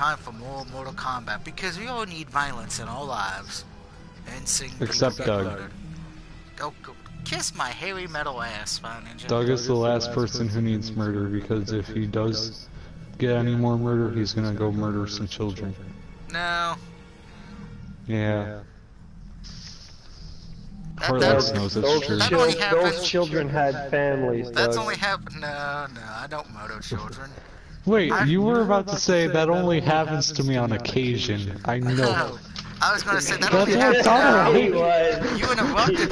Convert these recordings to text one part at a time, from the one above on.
time for more Mortal Kombat because we all need violence in our lives. And seeing Except people get Doug. murdered. Go kiss my hairy metal ass, Fine Ninja. Doug is the last person who needs murder because if he does get any more murder, he's gonna go murder some children. No. Yeah. Heartless knows it's true. Those children had families, Doug. That's only happened. No, I don't murder children. Wait, you were about to say that only happens to me on occasion. I know. No, I was going to say that only happens. You interrupted me.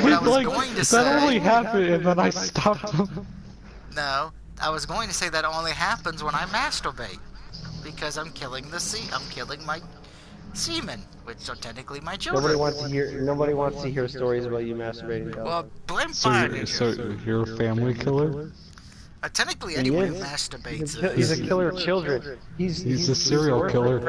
What I was going to say. That only happened, and then I stopped. No, I was going to say that only happens when I masturbate, because I'm killing my semen, which are technically my children. Nobody wants to hear stories about you masturbating, Doug. Well, blame Fire Ninja. So you're a family killer? Technically, anyone who masturbates. He's a killer of children. He's a serial killer.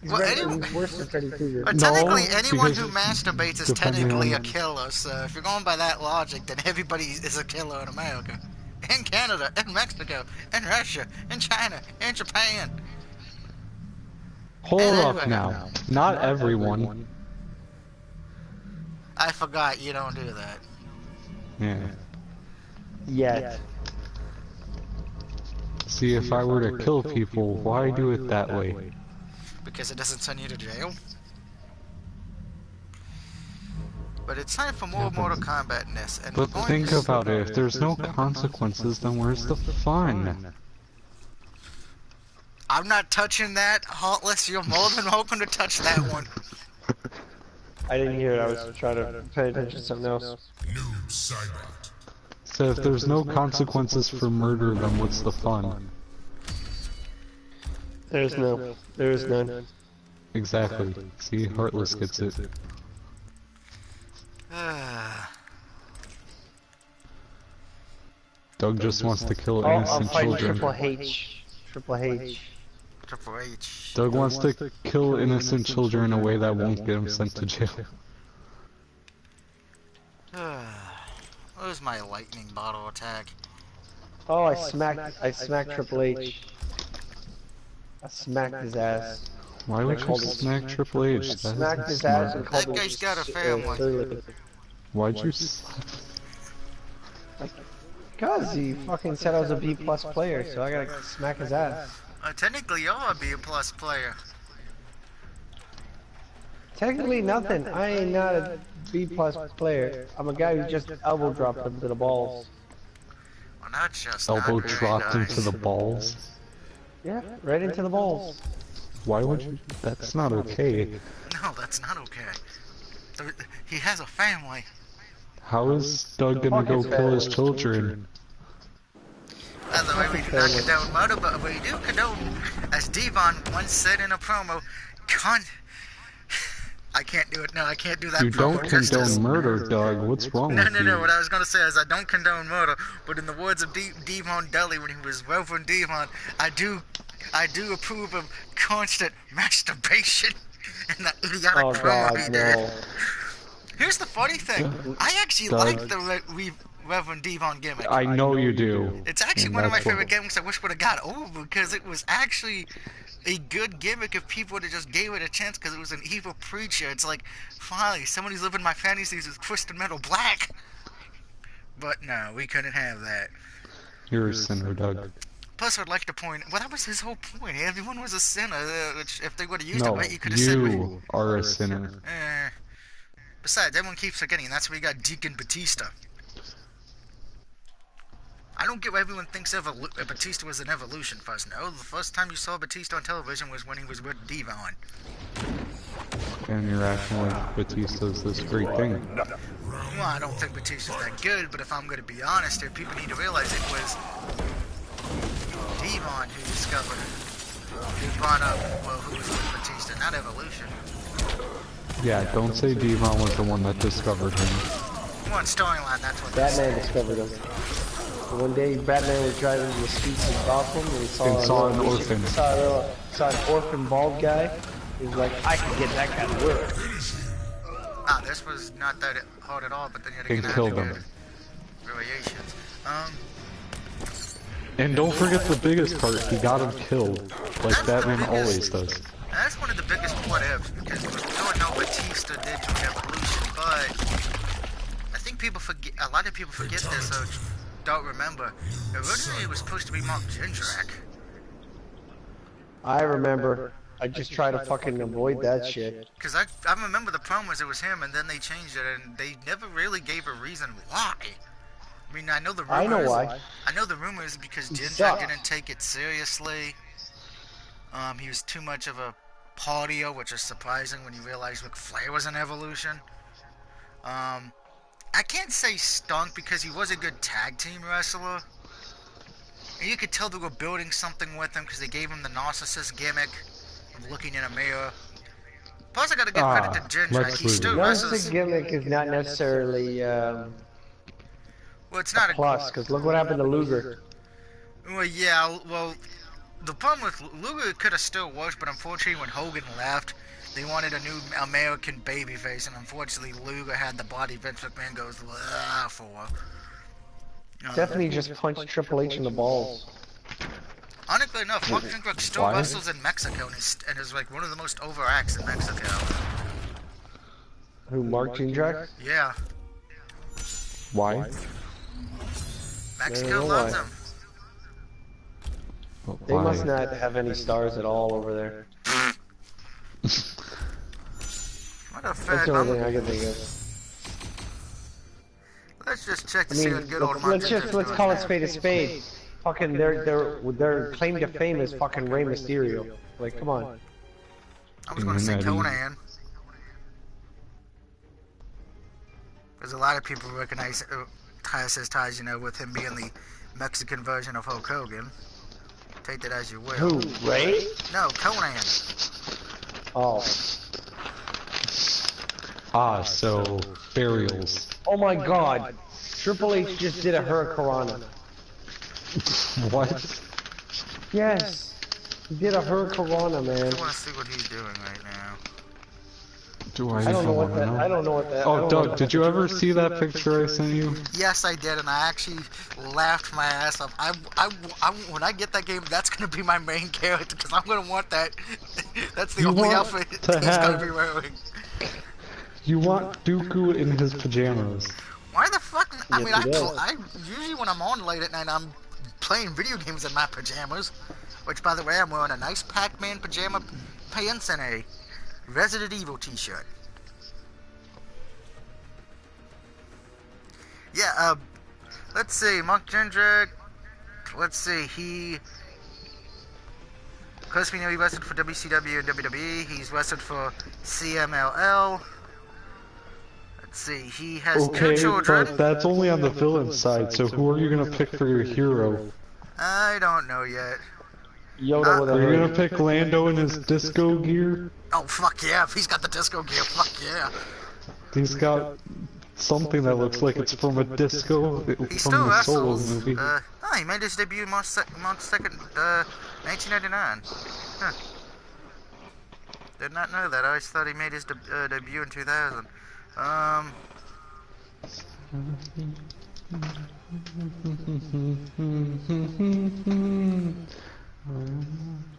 Well, worse than Freddy Krueger. Technically, anyone who masturbates is technically a killer. So if you're going by that logic, then everybody is a killer in America, in Canada, in Mexico, in Russia, in China, in Japan. Hold up now. Not everyone. I forgot you don't do that. Yeah. Yet. See, if I were to kill people, why do it that way? Because it doesn't send you to jail. But it's time for more Mortal Kombat in this. And but think about it, if there's no consequences, then where's the fun? I'm not touching that, Heartless. You're more than welcome to touch that one. I didn't hear it. I was trying to pay attention to something else. So if there's no consequences for murder, then what's the fun? There is none. Exactly. See, Heartless gets it. Doug just wants to kill innocent children. Triple H. Doug wants to kill innocent children in a way that won't get him sent to jail. Where's my lightning bottle attack? Oh, I smacked Triple H. I smacked his ass. Why would you smack Triple H? I smacked his ass and called him. That guy's got a family. Why'd you slap? Because he fucking said I was a B+ player, so I gotta smack his ass. Technically, you're a B+ player. Technically nothing. I ain't not a B+ player. I'm a guy who just elbow dropped him to the balls. Well, not just elbow dropped him to the balls? Yeah, right into the balls. Why would you? That's not okay. No, that's not okay. He has a family. How is Doug gonna go kill his children? By the way, we do not condone murder, but we do condone, as Devon once said in a promo, I can't do it. No, I can't do that. You don't condone murder, Doug. What's wrong with you? No. What I was going to say is I don't condone murder, but in the words of Devon Dudley when he was Reverend Devon, I do approve of constant masturbation and that idiotic promo he did. Here's the funny thing. I actually like the Reverend Devon gimmick. I know you do. It's actually one of my favorite gimmicks I wish would have got over because it was actually a good gimmick if people would have just gave it a chance because it was an evil preacher. It's like, finally, somebody's living my fantasies with Twisted Metal Black. But no, we couldn't have that. You're a sinner, Doug. Plus, I'd like to point, well, that was his whole point. Everyone was a sinner. Which, if they would have used it right, you could have said... you are a sinner. Besides, everyone keeps forgetting, that's where you got Deacon Batista. I don't get why everyone thinks Batista was an evolution first. No, the first time you saw Batista on television was when he was with Devon. And you're acting like Batista's this great thing. Well, I don't think Batista's that good, but if I'm going to be honest here, people need to realize it was Devon who discovered who brought up, well, who was with Batista, not evolution. Yeah, don't say Devon was the one that discovered him. Well, in storyline, that's what Batman discovered him. One day, Batman was driving the streets of Gotham and he saw an orphan. Saw an orphan bald guy. He was like, I can get that guy to work. Ah, this was not that hard at all, but then you had to get killed him. Variations. And don't forget the biggest part, he got him killed, like Batman always does. That's one of the biggest what ifs, because we don't know what Batista did to Evolution, but I think people forget, a lot of people forget this, or don't remember. Originally it was supposed to be Mark Jindrak. I remember. I just try to fucking avoid that shit. Because I remember the problem was it was him, and then they changed it, and they never really gave a reason why. I mean, I know the rumors. I know why. I know the rumors because Jindrak sucks. didn't take it seriously. He was too much of a partier, which is surprising when you realize Ric Flair was an Evolution. I can't say stunk because he was a good tag team wrestler. And you could tell they were building something with him because they gave him the narcissist gimmick of looking in a mirror. Plus, I gotta give credit to Jindrak. He still wrestles. Narcissistic gimmick is not necessarily Well, it's not a plus, because look what happened to Luger. Well, yeah, well, the problem with Luger could have still worked, but unfortunately when Hogan left, they wanted a new American babyface, and unfortunately Luger had the body Vince McMahon goes for. Definitely just punched Triple H in the balls. Honestly enough, Mark Jindrak still wrestles in Mexico and is like one of the most over acts in Mexico. Who, Mark Jindrak? Yeah. Why? Mexico loves him. They must not have any stars at all over there. What a That's fat the only thing I number. can think of. Let's just check to I see mean, what good old Mark let's Jindrak's call it doing. spade a spade. Fucking their claim to fame is fucking Rey Mysterio. Like, come on. I was going to say Conan. Because a lot of people recognize his ties, you know, with him being the Mexican version of Hulk Hogan. Take that as you will. Who, Ray? No, Conan. Oh. Ah, so, burials. Oh my god. Triple H just did a Hurricanrana. What? Yes. He did a Hurricanrana, man. I want to see what he's doing right now. Do I I don't know even what wanna that. know? I don't know what that. I Oh, don't know Doug, what did you ever see that picture I sent you? Yes, I did, and I actually laughed my ass off. When I get that game, that's going to be my main character, because I'm going to want that. That's the You only want outfit he's to going to have- be wearing. You want Dooku in his pajamas. Why the fuck? I Yes, mean, he does. I usually when I'm on late at night, I'm playing video games in my pajamas. Which, by the way, I'm wearing a nice Pac-Man pajama pants and a Resident Evil t-shirt. Yeah, let's see, Mark Jindrak, let's see, of course we know he wrestled for WCW and WWE, he's wrestled for CMLL, let's see, he has two Okay, children. but that's only on the villain side, so who are you gonna pick for your hero? I don't know yet. Yoda with a Are you hood. gonna pick Lando in his disco gear? Oh, fuck yeah, if he's got the disco gear, fuck yeah. He's got something that looks like it's from a disco, He from still the Solo wrestles, movie. he made his debut March 2nd, 1999. Huh. Did not know that. I always thought he made his debut in 2000.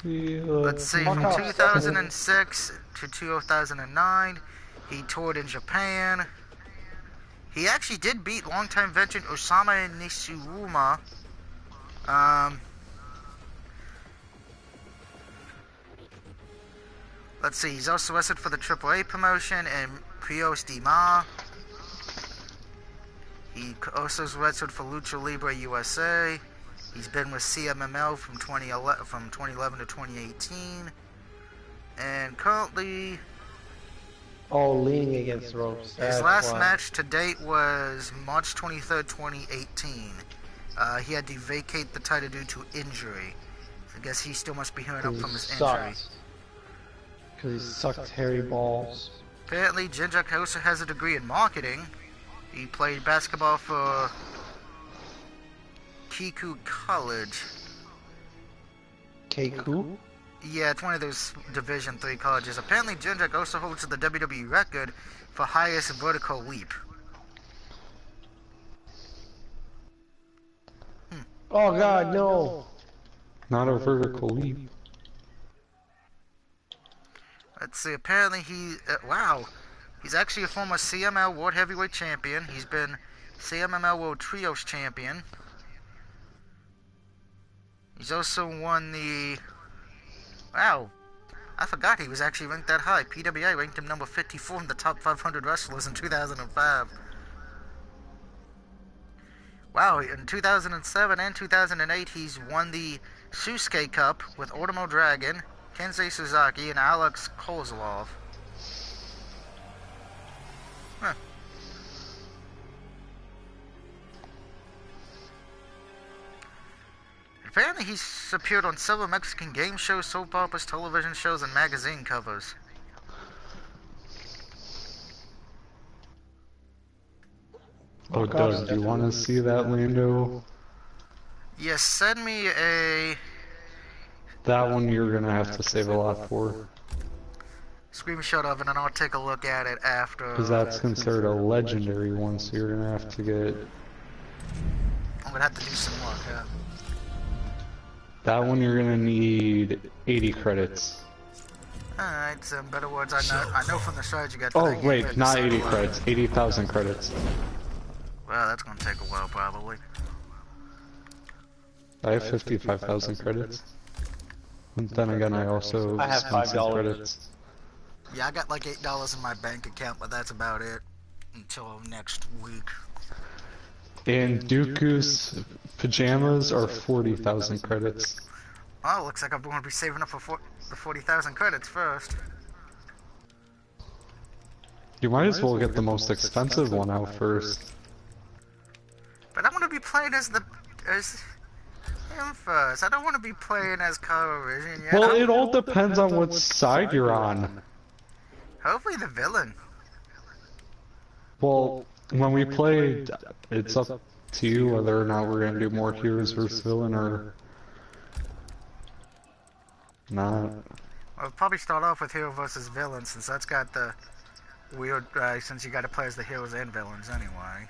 Let's see, from 2006 to 2009, he toured in Japan. He actually did beat longtime veteran Osama Nishimura. Let's see, he's also wrestled for the AAA promotion and Prios de Ma. He also wrestled for Lucha Libre USA. He's been with CMML from 2011 to 2018. And currently, Oh, leaning against the ropes. his That's last why. match to date was March 23rd, 2018. He had to vacate the title due to injury. I guess he still must be healing up from his injury. Because he sucked hairy balls. Apparently, Jindrak also has a degree in marketing. He played basketball for Kiku College. Keiku? Yeah, it's one of those Division III colleges. Apparently, Jindrak also holds the WWE record for highest vertical leap. Oh god, no. Not a vertical leap. Let's see. Apparently wow. He's actually a former CML World Heavyweight Champion. He's been CMML World Trios Champion. He's also won the... Wow. I forgot he was actually ranked that high. PWA ranked him number 54 in the top 500 wrestlers in 2005. Wow, in 2007 and 2008, he's won the Shusuke Cup with Automo Dragon, Kensei Suzaki, and Alex Kozlov. Huh. Apparently he's appeared on several Mexican game shows, soap operas, television shows, and magazine covers. Oh, Doug, do you want to see that Lando? Yes, send me a... That one you're gonna have to save a lot for. screenshot of it, and I'll take a look at it after. Because that's considered a legendary one, so you're gonna have to get... I'm gonna have to do some work, yeah. That one you're gonna need 80 credits. Alright, so in better words, I know from the strategy guide. Oh, wait, not 80 credits, 80,000 credits. Well, that's gonna take a while, probably. I have 55,000 credits. And then again, I also I have spent some $5. credits. Yeah, I got like $8 in my bank account, but that's about it until next week. And Dooku's pajamas are 40,000 credits. Oh, looks like I'm going to be saving up for the 40,000 credits first. You might as well get the most expensive one out first. But I want to be playing as him first. I don't want to be playing as Kylo Ren yet. Well, it all depends on what side you're on. Hopefully the villain. Well, when we play, it's up to you whether or not we're gonna do more heroes versus villain or not. I'll probably start off with hero versus villain, since that's got the weird, since you got to play as the heroes and villains anyway.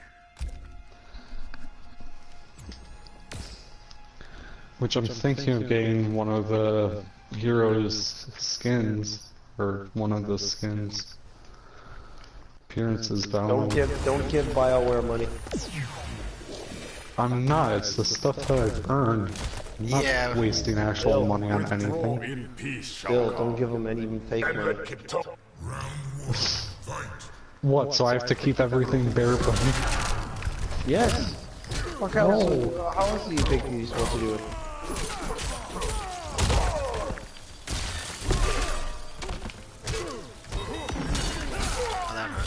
Which I'm thinking of getting one of the heroes' skins, or one of the skins. Appearances bound. Don't give BioWare money. I'm not, it's the stuff that I've earned. I'm not wasting actual money on anything. Bill, don't give them any fake money. What, so I have to keep everything bare money? Yes. Fuck, how else do you think you're supposed to do it?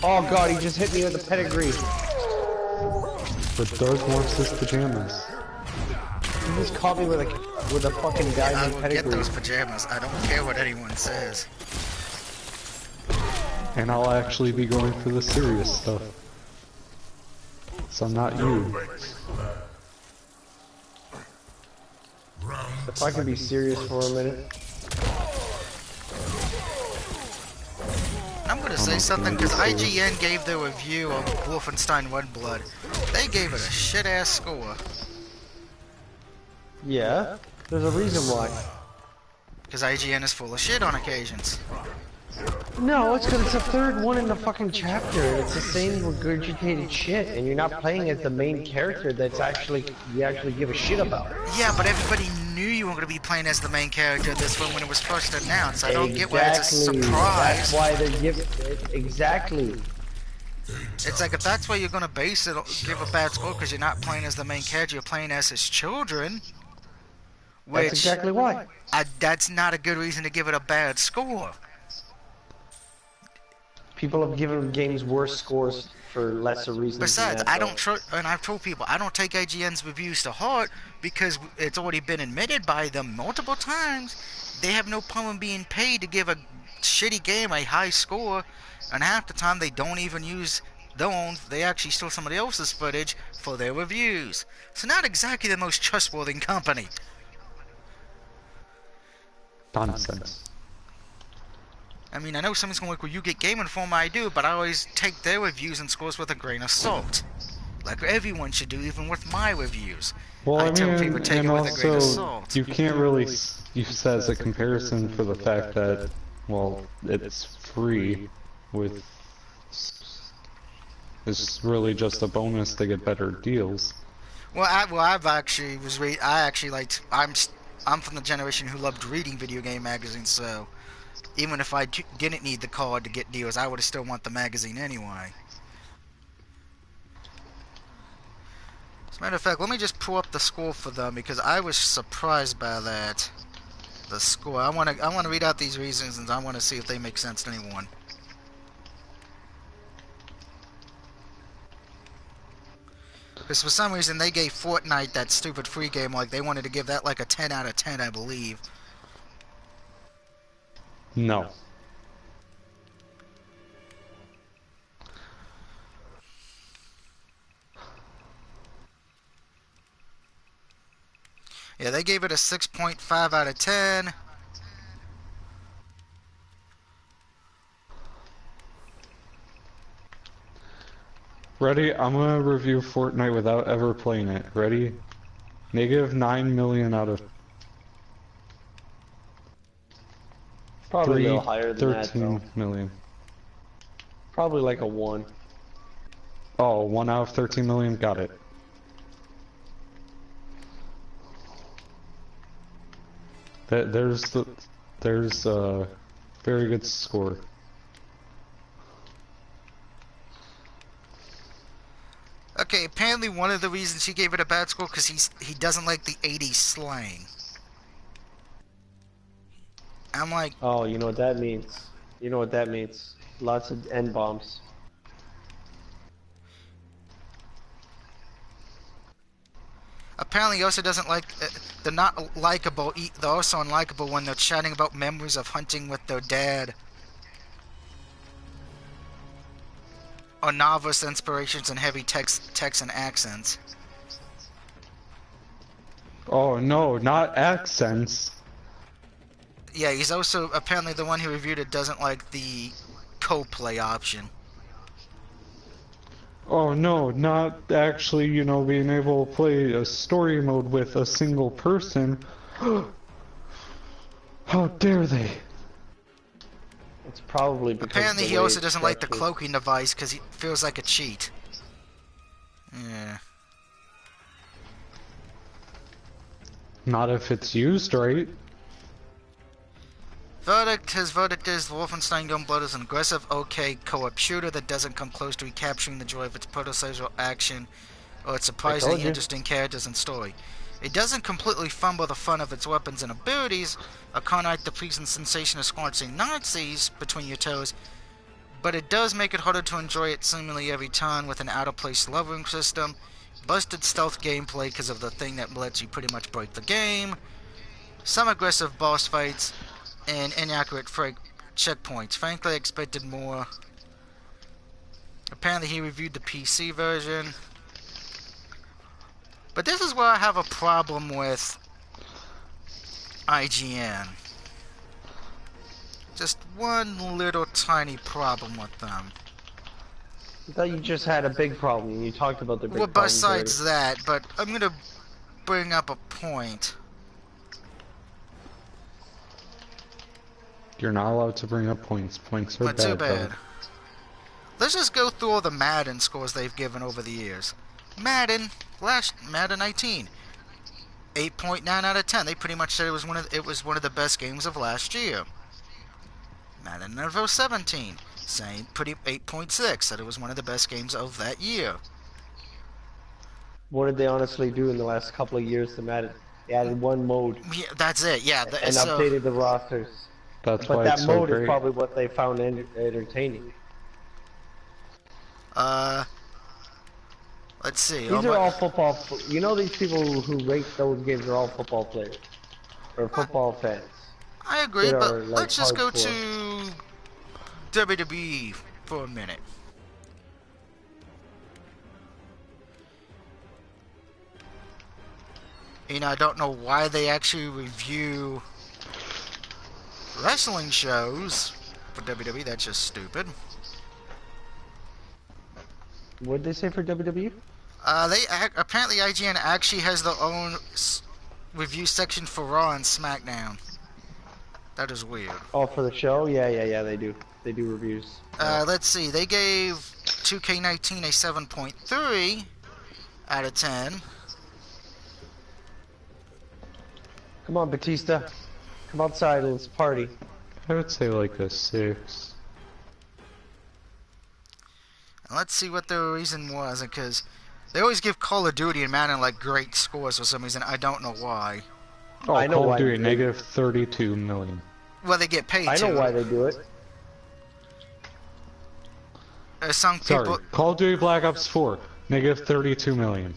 Oh god, he just hit me with a pedigree. But Doug wants his pajamas. He just caught me with a fucking I diamond will pedigree. get those pajamas. I don't care what anyone says. And I'll actually be going for the serious stuff. So I'm not you. If I can be serious for a minute. I'm gonna say something, because IGN gave their review of Wolfenstein 1 Blood. They gave it a shit-ass score. Yeah, there's a reason why. Because IGN is full of shit on occasions. No, it's because it's the third one in the fucking chapter, and it's the same regurgitated shit, and you're not playing as the main character that's you actually give a shit about. Yeah, but everybody knew you were going to be playing as the main character of this one when it was first announced. I don't get why it's a surprise. That's why they're giving it. Exactly. It's like, if that's why you're going to base it, give a bad score because you're not playing as the main character, you're playing as his children. Which, That's exactly why. That's not a good reason to give it a bad score. People have given games worse scores for lesser reasons. Besides, and I've told people, I don't take IGN's reviews to heart because it's already been admitted by them multiple times. They have no problem being paid to give a shitty game a high score, and half the time they don't even use their own. They actually steal somebody else's footage for their reviews. So not exactly the most trustworthy company. Nonsense. I mean, I know somebody's going to be like, well, you get Game Informer, I do, but I always take their reviews and scores with a grain of salt. like everyone should do, even with my reviews. Well, I tell mean, people take and it with a grain of also, salt. you can't really use that as a comparison for the fact that, well, it's free with... It's really just a bonus to get better deals. Well, I've actually I'm from the generation who loved reading video game magazines, so even if I didn't need the card to get deals, I would still want the magazine anyway. As a matter of fact, let me just pull up the score for them because I was surprised by that. The score. I want to read out these reasons and I want to see if they make sense to anyone. Because for some reason they gave Fortnite, that stupid free game, like they wanted to give that like a 10 out of 10, I believe. No. Yeah, they gave it a 6.5 out of 10. Ready? I'm gonna review Fortnite without ever playing it. Ready? Negative 9 million out of... Probably a little higher than 13 that, million. Probably like a 1. Oh, 1 out of 13 million? Got it. There's a very good score. Okay, apparently one of the reasons he gave it a bad score because he doesn't like the 80s slang. I'm like... Oh, you know what that means. You know what that means. Lots of N-bombs. Apparently he also doesn't like... they're not likable. They're also unlikable when they're chatting about memories of hunting with their dad. Or novice inspirations and heavy texts and accents. Oh no, not accents. Yeah, he's also apparently the one who reviewed it doesn't like the co-play option. Oh no, not actually, you know, being able to play a story mode with a single person. How dare they? It's probably because apparently he also doesn't like the cloaking device because he feels like a cheat. Yeah. Not if it's used right. His verdict is Wolfenstein Youngblood is an aggressive, okay co-op shooter that doesn't come close to recapturing the joy of its prototypical action or its surprisingly interesting characters and story. It doesn't completely fumble the fun of its weapons and abilities, or connive the pleasing sensation of squelching Nazis between your toes, but it does make it harder to enjoy it seemingly every time with an out-of-place leveling system, busted stealth gameplay because of the thing that lets you pretty much break the game, some aggressive boss fights, and inaccurate checkpoints. Frankly, I expected more. Apparently he reviewed the PC version. But this is where I have a problem with IGN. Just one little tiny problem with them. I thought you just had a big problem. You talked about the big problem. Well, besides that, but I'm going to bring up a point. You're not allowed to bring up points. Points are Not bad. too bad. Though. Let's just go through all the Madden scores they've given over the years. Madden 19, 8.9 out of 10. They pretty much said it was one of the best games of last year. Madden NFL 17, same, pretty 8.6. Said it was one of the best games of that year. What did they honestly do in the last couple of years to Madden? They added one mode. Yeah, that's it. Yeah, and updated the rosters. That's but why that it's so mode great. is probably what they found entertaining. Let's see. These are all football. You know, these people who rate those games are all football players or football fans. I agree, but like let's just go to WWE for a minute. You know, I don't know why they actually review wrestling shows for WWE. That's just stupid. What did they say for WWE? Apparently IGN actually has their own review section for Raw and SmackDown. That is weird. Oh, for the show? Yeah, they do. They do reviews. Let's see. They gave 2K19 a 7.3 out of 10. Come on, Batista. Come outside and let's party. I would say like a 6. And let's see what the reason was, because they always give Call of Duty and Madden like great scores for some reason. I don't know why. Oh, I know Call why of Duty they negative 32 million. Well, they get paid I know why they do it. Some people. Sorry, Call of Duty Black Ops 4 negative 32 million.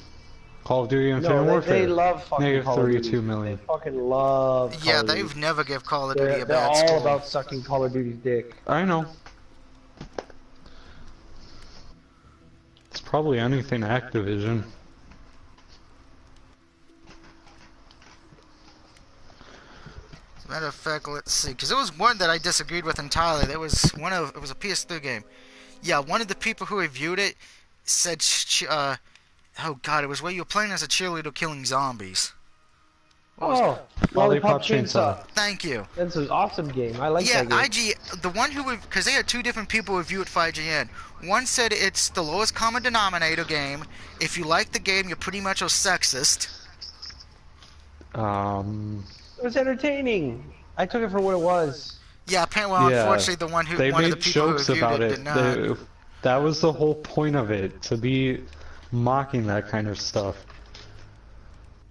Call of Duty Infinite Warfare they love fucking negative Call of 32 Duty. million. They fucking love Call Yeah, of Duty. they've never give Call of Duty a They're bad all score. about sucking Call of Duty's dick. I know. It's probably anything Activision. As a matter of fact, let's see, because there was one that I disagreed with entirely. It was a PS3 game. Yeah, one of the people who reviewed it said, oh god, it was where you were playing as a cheerleader killing zombies. Lollipop Chainsaw. Thank you. That's an awesome game. I like Yeah, that game. the one who, because they had two different people review it for IGN. One said it's the lowest common denominator game. If you like the game, you're pretty much a sexist. It was entertaining. I took it for what it was. Yeah, apparently, well, unfortunately, one of the people who reviewed about it did not. That was the whole point of it, to be mocking that kind of stuff.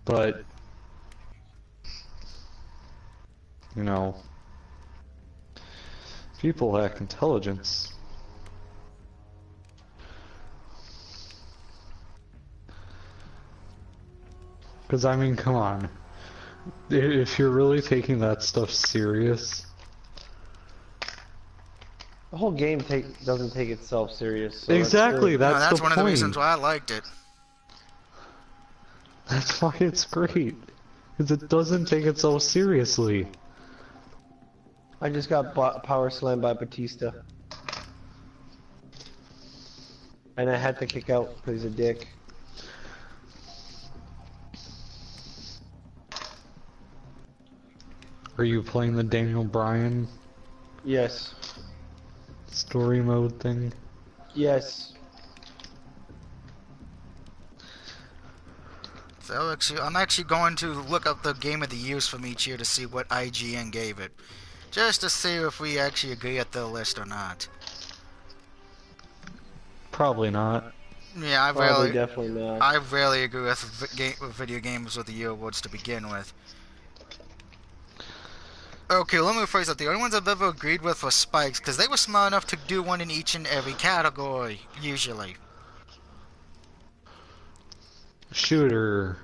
But, you know, people lack intelligence. Because, I mean, come on. If you're really taking that stuff serious... The whole game doesn't take itself serious. So exactly, that's the point. One of the reasons why I liked it. That's why it's great. Because it doesn't take itself seriously. I just got power slammed by Batista. And I had to kick out because he's a dick. Are you playing the Daniel Bryan Yes. story mode thing? Yes. So I'm actually going to look up the Game of the Years from each year to see what IGN gave it. Just to see if we actually agree at the list or not. Probably not. Yeah, Definitely not. I rarely agree with video games with the year awards to begin with. Okay, let me rephrase that. The only ones I've ever agreed with were Spikes, because they were smart enough to do one in each and every category, usually. Shooter.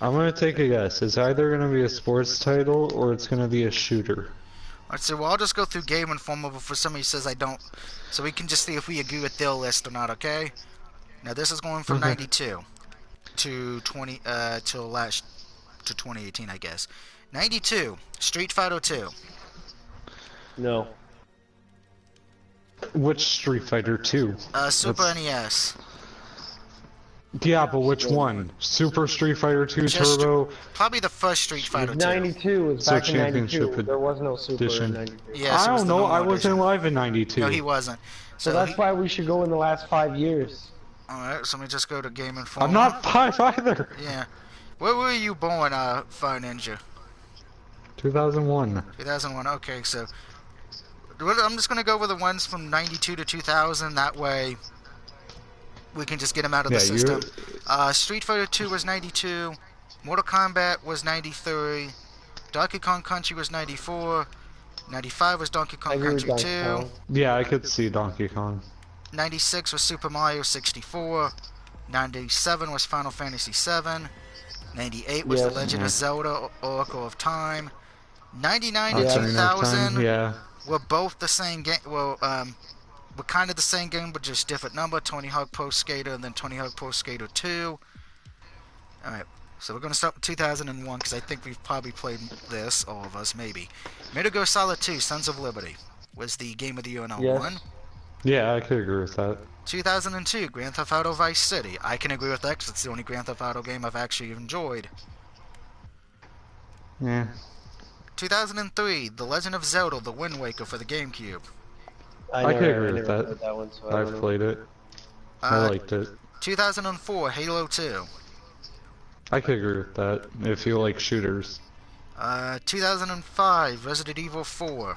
I'm gonna take a guess. It's either gonna be a sports title or it's gonna be a shooter. Alright, so I'll just go through Game Informer before somebody says I don't, so we can just see if we agree with their list or not, okay? Now this is going from 92 to 2018, I guess. 92, Street Fighter 2. No. Which Street Fighter 2? Super NES. Yeah, but which one? Super Street Fighter 2 Just Turbo? Probably the first Street Fighter 2. 92 was So back in 92. championship There was no Super edition. in 92. Yes, I it was don't the know, I normal wasn't edition. alive in 92. No, he wasn't. So that's why we should go in the last 5 years. Alright, so let me just go to Game Informer. I'm not 5 either! Yeah. Where were you born, Fire Ninja? 2001. 2001, okay, so... I'm just gonna go with the ones from 92 to 2000, that way... we can just get them out of the system. Street Fighter 2 was 92, Mortal Kombat was 93, Donkey Kong Country was 94, 95 was Donkey Kong Country 2, Yeah, I could see Donkey Kong. 96 was Super Mario 64, 97 was Final Fantasy 7, 98 was The Legend of Zelda Oracle of Time, 99 and 2000 were both the same game, were kind of the same game, but just different number. Tony Hawk Pro Skater and then Tony Hawk Pro Skater 2. Alright, so we're going to start with 2001, because I think we've probably played this, all of us, maybe. Metal Gear Solid 2, Sons of Liberty, was the Game of the Year in 01. Yeah, I could agree with that. 2002, Grand Theft Auto Vice City. I can agree with that because it's the only Grand Theft Auto game I've actually enjoyed. Yeah. 2003, The Legend of Zelda: The Wind Waker for the GameCube. I could agree with never that. played that one, so I I've don't know. played it. I Uh, liked it. 2004, Halo 2. I could agree with that, if you like shooters. 2005, Resident Evil 4.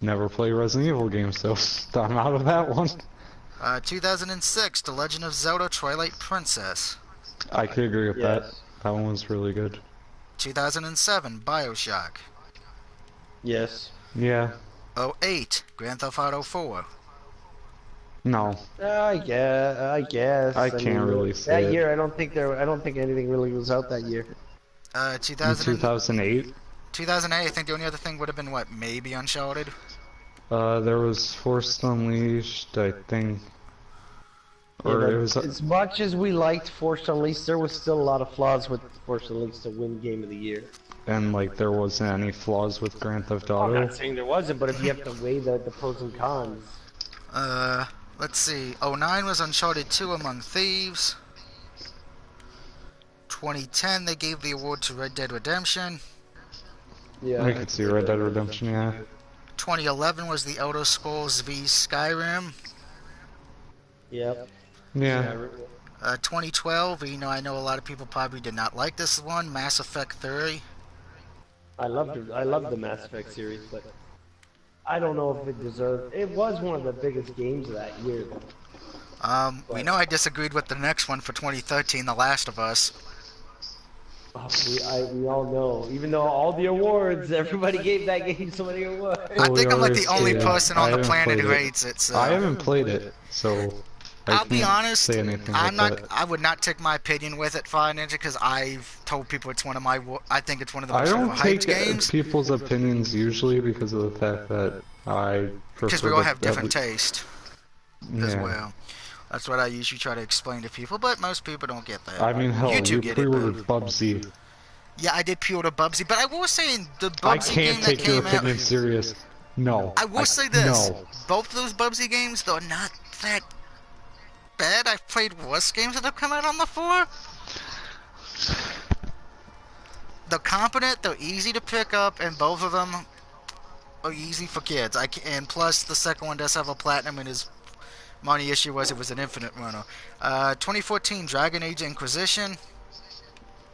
Never play Resident Evil games, so I'm out of that one. 2006, The Legend of Zelda: Twilight Princess. I could agree with Yes. that. That one was really good. 2007, BioShock. Yes. Yeah. 08, Grand Theft Auto 4. No. I guess. I can't really say that it. year. I don't think anything really was out that year. 2008? 2008, I think the only other thing would have been, what, maybe Uncharted? There was Force Unleashed, I think. Or Yeah, it was... as much as we liked Force Unleashed, there was still a lot of flaws with Force Unleashed to win Game of the Year. And, like, there wasn't any flaws with Grand Theft I'm Auto. not saying there wasn't, but if you have to weigh the pros and cons. Let's see. 09 was Uncharted 2 Among Thieves. 2010, they gave the award to Red Dead Redemption. Yeah. I could see Red Dead Redemption, yeah. 2011 was the Elder Scrolls V Skyrim. Yep. Yeah. 2012, I know a lot of people probably did not like this one, Mass Effect 3. I loved the Mass Effect series, but I don't know if it deserved. It was one of the biggest games of that year. We know I disagreed with the next one for 2013, The Last of Us. We all know. Even though all the awards, everybody gave that game so many awards. I think I'm like the always only say person I on the haven't planet played who it. hates it. So I haven't played it, so I'll be can't honest. say anything I'm about not. it. I would not take my opinion with it, Fire Ninja, because I've told people it's one of my. I think it's one of the I most don't overhyped take games. people's opinions usually because of the fact that I prefer Because we all have the- different taste as Yeah. well. That's what I usually try to explain to people, but most people don't get that. I mean, hell, you two you get it, pre-ordered but Bubsy. yeah, I did pre-order Bubsy, but I will say the I Bubsy can't game that take your came out. opinion serious. No. I will say this: No. both of those Bubsy games, though, are not that bad. I've played worse games that have come out on the 4. They're competent, they're easy to pick up, and both of them are easy for kids. And plus, the second one does have a platinum, and his my only issue was it was an infinite runner. 2014, Dragon Age Inquisition.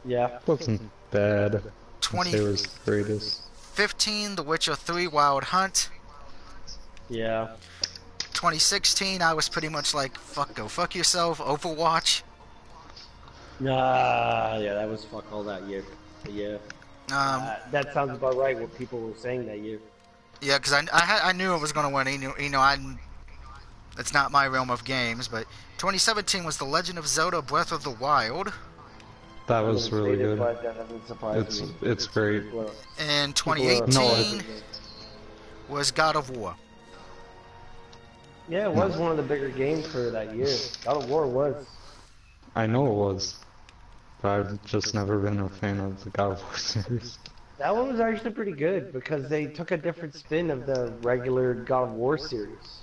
Yeah. Wasn't bad. 20 It was greatest. 15, The Witcher 3 Wild Hunt. Yeah. 2016, I was pretty much like, go fuck yourself, Overwatch. Yeah, that was fuck all that year. Yeah. That sounds about right. What people were saying that year. Yeah, because I knew it was going to win. It's not my realm of games, but 2017 was The Legend of Zelda: Breath of the Wild. That was really good. But that doesn't surprise me. It's great. And People 2018 was God of War. Yeah, it was one of the bigger games for that year. God of War was. I know it was. But I've just never been a fan of the God of War series. That one was actually pretty good because they took a different spin of the regular God of War series.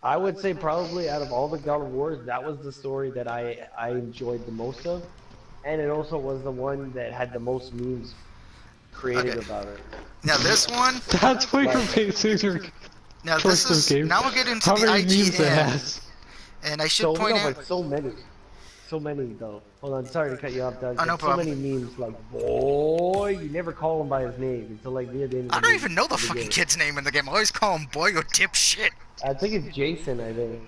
I would say probably out of all the God of Wars, that was the story that I enjoyed the most of. And it also was the one that had the most memes created about it. Now this one, That's what you're basing your now choice this is of game. now we'll get into How the many memes it IGN, has? and I should So, point no, out. but so many though. Hold on, sorry to cut you off, Doug. Oh, no so problem. many memes like, boy, you never call him by his name until like near the end of the I don't game- even know the of fucking game. kid's name in the game. I always call him boy or dipshit. I think it's Jason, I think.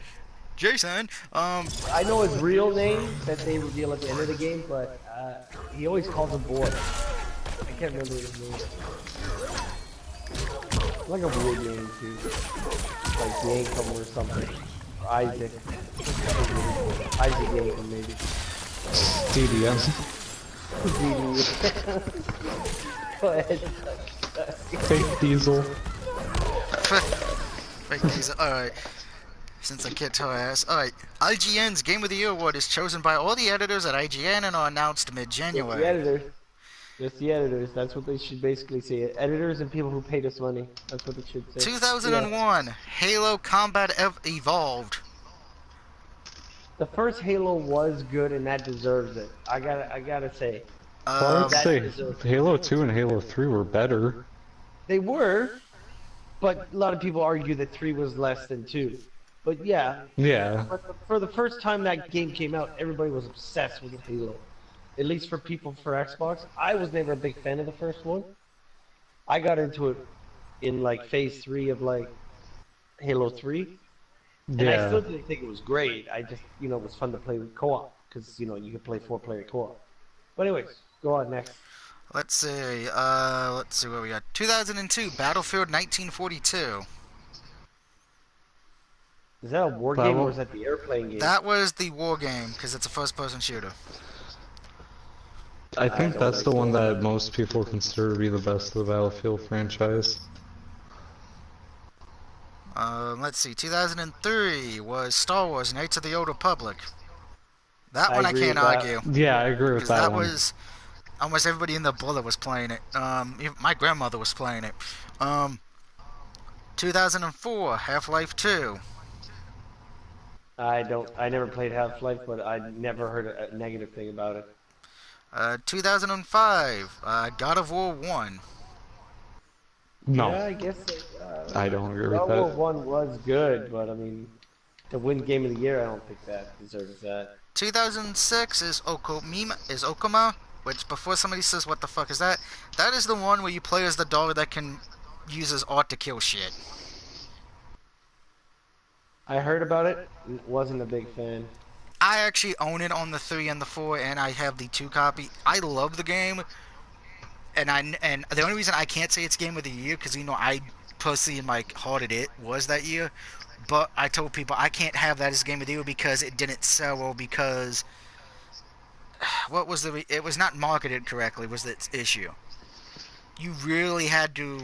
Jason. I know his real name that they reveal at the end of the game, but he always calls him boy. I can't remember his name. Like a weird name too. Like Yankum or something. Or Isaac. Isaac Yankum maybe. DDM. Go ahead. Fake Diesel. Fake news. Alright. Since I can't tell her ass. Alright. IGN's Game of the Year award is chosen by all the editors at IGN and are announced The mid-January. editor. Just the editors. That's what they should basically say. Editors and people who paid us money. That's what they should say. 2001, Yeah. Halo Combat Evolved. The first Halo was good, and that deserves it. I gotta say. Well, I'd That say deserves it. Halo 2 and Halo 3 were better. They were, but a lot of people argue that 3 was less than 2. But yeah, Yeah. for the first time that game came out, everybody was obsessed with Halo. At least for people for Xbox. I was never a big fan of the first one. I got into it in like phase 3 of like Halo 3. And I still didn't think it was great. I just, it was fun to play with co-op. Because, you could play 4-player co-op. But anyways, go on next. Let's see what we got. 2002, Battlefield 1942. Is that a war game or is that the airplane game? That was the war game, because it's a first-person shooter. I think that's the one that most people consider to be the best of the Battlefield franchise. Let's see, 2003 was Star Wars Knights of the Old Republic. That one I can't argue. Yeah, I agree with that one. That was, almost everybody in the bullet was playing it. Even my grandmother was playing it. 2004, Half-Life 2. I never played Half-Life, but I never heard a negative thing about it. 2005, God of War 1. No. Yeah, I guess I don't agree with God that. of War 1 was good, but I mean, to win Game of the Year, I don't think that deserves that. 2006 is Okama, which before somebody says what the fuck is that, that is the one where you play as the dog that can uses art to kill shit. I heard about it, wasn't a big fan. I actually own it on the 3 and the 4, and I have the 2 copy. I love the game, and the only reason I can't say it's Game of the Year, because I personally in my heart it was that year, but I told people I can't have that as Game of the Year because it didn't sell well, because it was not marketed correctly was its issue. You really had to,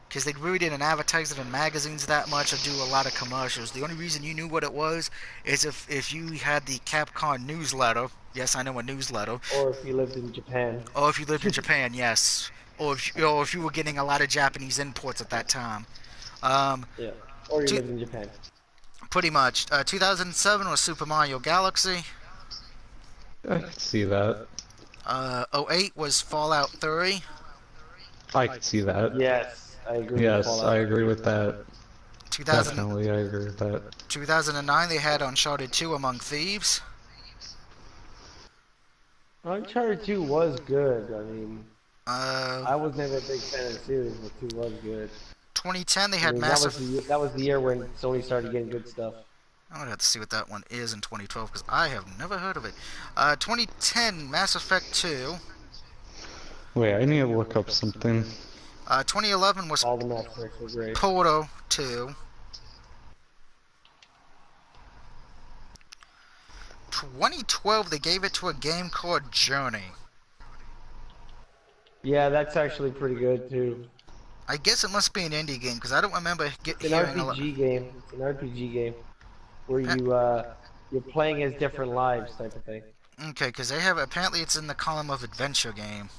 because they really didn't advertise it in magazines that much or do a lot of commercials. The only reason you knew what it was is if you had the Capcom newsletter. Yes, I know a newsletter. Or if you lived in Japan. Or if you lived in Japan, yes. Or if you were getting a lot of Japanese imports at that time. Yeah. Or you lived in Japan. Pretty much. 2007 was Super Mario Galaxy. I can see that. 08 was Fallout 3. I can see that. Yes. I agree yes, with I agree with that. 2000, Definitely, I agree with that. 2009, they had Uncharted 2 Among Thieves. Uncharted 2 was good. I mean, I was never a big fan of the series, but 2 was good. 2010, they had Massive... That was the year when Sony started getting good stuff. I'm going to have to see what that one is in 2012, because I have never heard of it. 2010, Mass Effect 2. Wait, I need to look up something. 2011 was all the Mass Effects were great. Portal 2. 2012, they gave it to a game called Journey. Yeah, that's actually pretty good too. I guess it must be an indie game because I don't remember hearing a lot. It's an RPG game. It's an RPG game where you're playing as different lives type of thing. Okay, because they have apparently it's in the column of adventure game.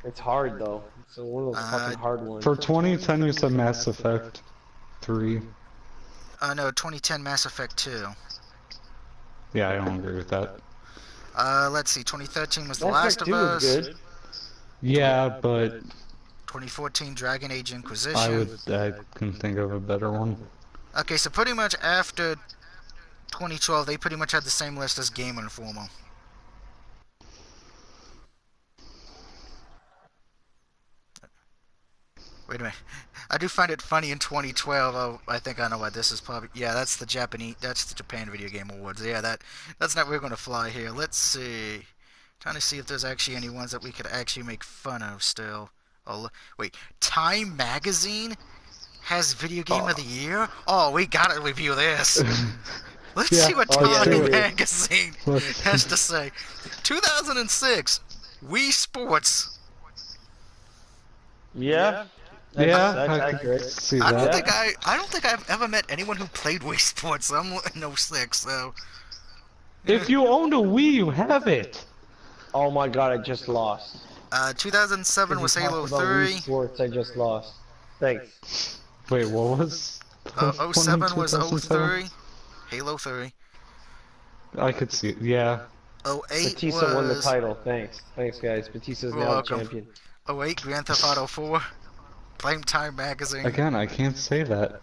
It's hard though. It's one of those fucking hard ones. For 2010, you said Mass Effect 3. No, 2010 Mass Effect 2. Yeah, I don't agree with that. Let's see. 2013 was The Last of Us. Was good. Yeah, but 2014 Dragon Age Inquisition. I can think of a better one. Okay, so pretty much after 2012, they pretty much had the same list as Game Informer. Wait a minute. I do find it funny in 2012. Oh, I think I know what this is probably. Yeah, that's the Japan Video Game Awards. Yeah, that's not we're going to fly here. Let's see. Trying to see if there's actually any ones that we could actually make fun of still. Oh, wait. Time Magazine has Video Game of the Year? Oh, we gotta review this. Let's see what Time Magazine has to say. 2006, Wii Sports. Yeah. I can see that. I don't think I've ever met anyone who played Wii Sports. So I'm in 06, so. If you own a Wii, you have it. Oh my god, I just lost. 2007 Because was you talked Halo about Wii 3. Sports, I just lost. Thanks. Wait, what was the Oh one in 07 was 2007? 03. Halo 3. I could see it. Yeah. Oh 08 Batista won the was. title. Thanks. Thanks, guys. Batista's You're now the welcome. champion. Oh 08 Grand Theft Auto 4. Flame Time Magazine. Again, I can't say that.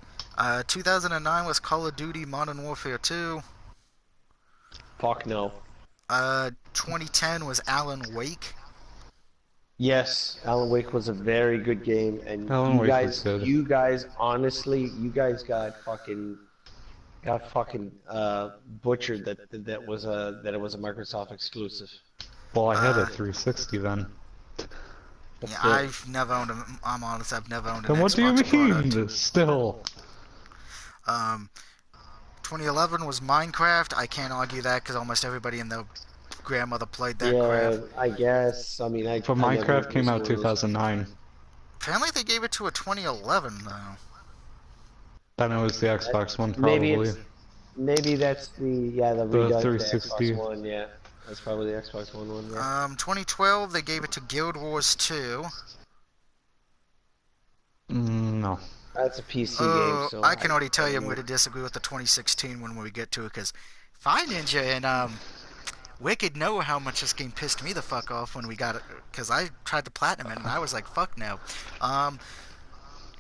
2009 was Call of Duty Modern Warfare 2. Fuck no. 2010 was Alan Wake. Yes, Alan Wake was a very good game, and Alan Wake was good. you guys, honestly, you guys got fucking butchered that was a Microsoft exclusive. Well, I had a 360 then. Yeah, I've never owned a. I'm honest, I've never owned an Then what do you Xbox mean? product. Still. 2011 was Minecraft. I can't argue that because almost everybody and their grandmother played that crap. Yeah, I guess. I mean, But Minecraft came out 2009. Apparently they gave it to a 2011 though. Then it was the Xbox One, probably. Maybe that's the redux 360. Xbox One. Yeah, that's probably the Xbox One. Yeah. 2012 they gave it to Guild Wars 2. No. That's a PC game, so I can already tell you I'm going to disagree with the 2016 one when we get to it, because Fire Ninja and Wicked know how much this game pissed me the fuck off when we got it, because I tried to platinum it and I was like, fuck no.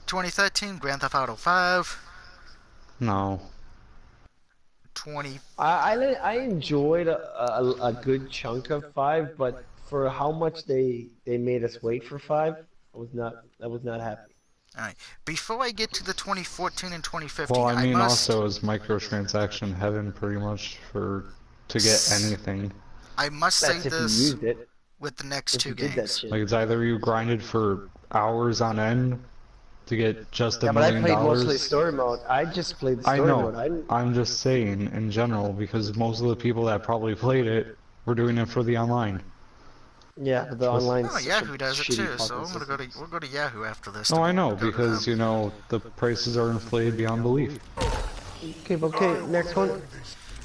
2013 Grand Theft Auto 5. No. I enjoyed a good chunk of 5, but for how much they made us wait for 5, I was not happy. Alright, before I get to the 2014 and 2015, Well, I mean, must... also is microtransaction heaven pretty much to get anything. I must say this with the next two games. Like, it's either you grinded for hours on end to get just $1 but million. I played mostly story mode. I just played the story mode. I know. I'm just saying in general, because most of the people that probably played it were doing it for the online. Yeah, but the online. Oh, Yahoo does it too. So we'll go to Yahoo after this. Oh, I know, because you know the prices are inflated beyond belief. Okay. Next one.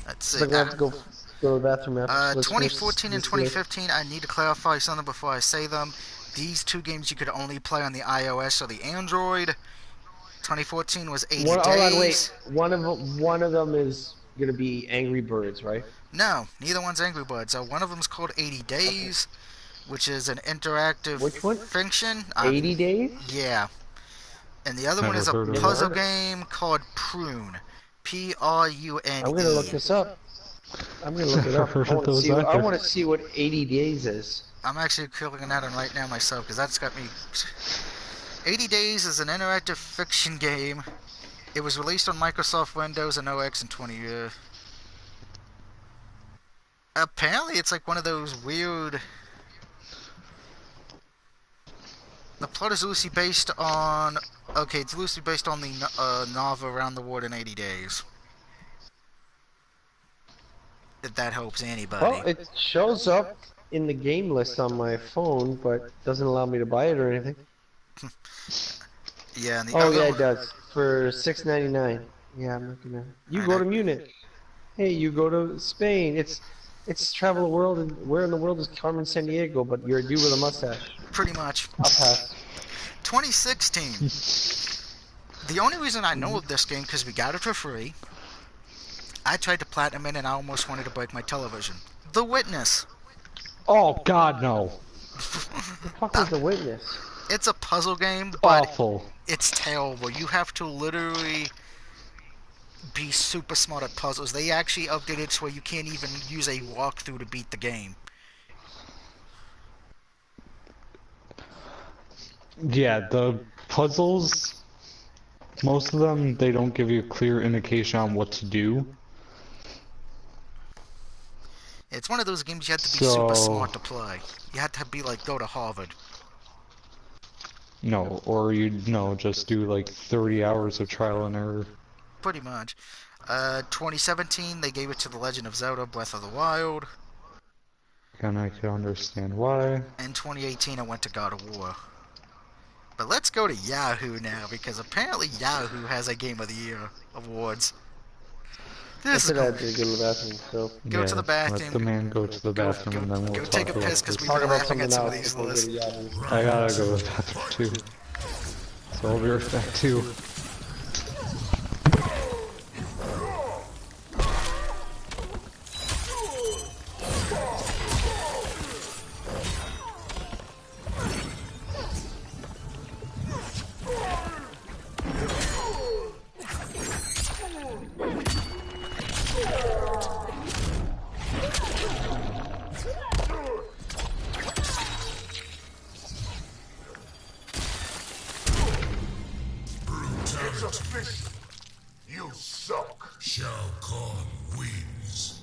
Let's see. I'm gonna have to go to the bathroom after. 2014 and 2015. I need to clarify something before I say them. These two games you could only play on the iOS or the Android. 2014 was 80 days. Hold on, wait. One of them is gonna be Angry Birds, right? No, neither one's Angry Birds. One of them's called 80 Days, which is an interactive fiction. 80 Days? Yeah. And the other one is a puzzle game called Prune. Prune. I'm gonna look this up. I'm gonna look it up. I want to see what 80 Days is. I'm actually clicking at it right now myself because that's got me. 80 Days is an interactive fiction game. It was released on Microsoft Windows and OS in 20 years. Apparently, it's like one of those weird. The plot is loosely based on. Okay, it's loosely based on the novel Around the World in 80 Days. If that helps anybody. Well, it shows up in the game list on my phone, but doesn't allow me to buy it or anything. Yeah, and the yeah, it does. For $6.99. Yeah, I'm looking at it. You go to Munich. Hey, you go to Spain. It's travel the world, and where in the world is Carmen Sandiego? But you're a dude with a mustache. Pretty much. I'll pass. 2016. The only reason I know of this game because we got it for free. I tried to platinum it and I almost wanted to break my television. The Witness. Oh God, no. The fuck is The Witness? It's a puzzle game, but awful. It's terrible. You have to literally be super smart at puzzles. They actually updated it so you can't even use a walkthrough to beat the game. Yeah, the puzzles, most of them, they don't give you a clear indication on what to do. It's one of those games you have to be super smart to play. You have to be like, go to Harvard. No, or just do like 30 hours of trial and error. Pretty much. 2017, they gave it to The Legend of Zelda Breath of the Wild. And I can understand why. And 2018, I went to God of War. But let's go to Yahoo now, because apparently Yahoo has a Game of the Year awards. This is said I cool. had to go to the bathroom, so. Go to the bathroom. Let the man go to the bathroom and then we'll Go talk take a about piss because this. we've been Talk about laughing at something some of else these before we lists. go to Yahoo. I gotta go to the bathroom too. So I'll be right back too. You suck. Shao Kahn wins.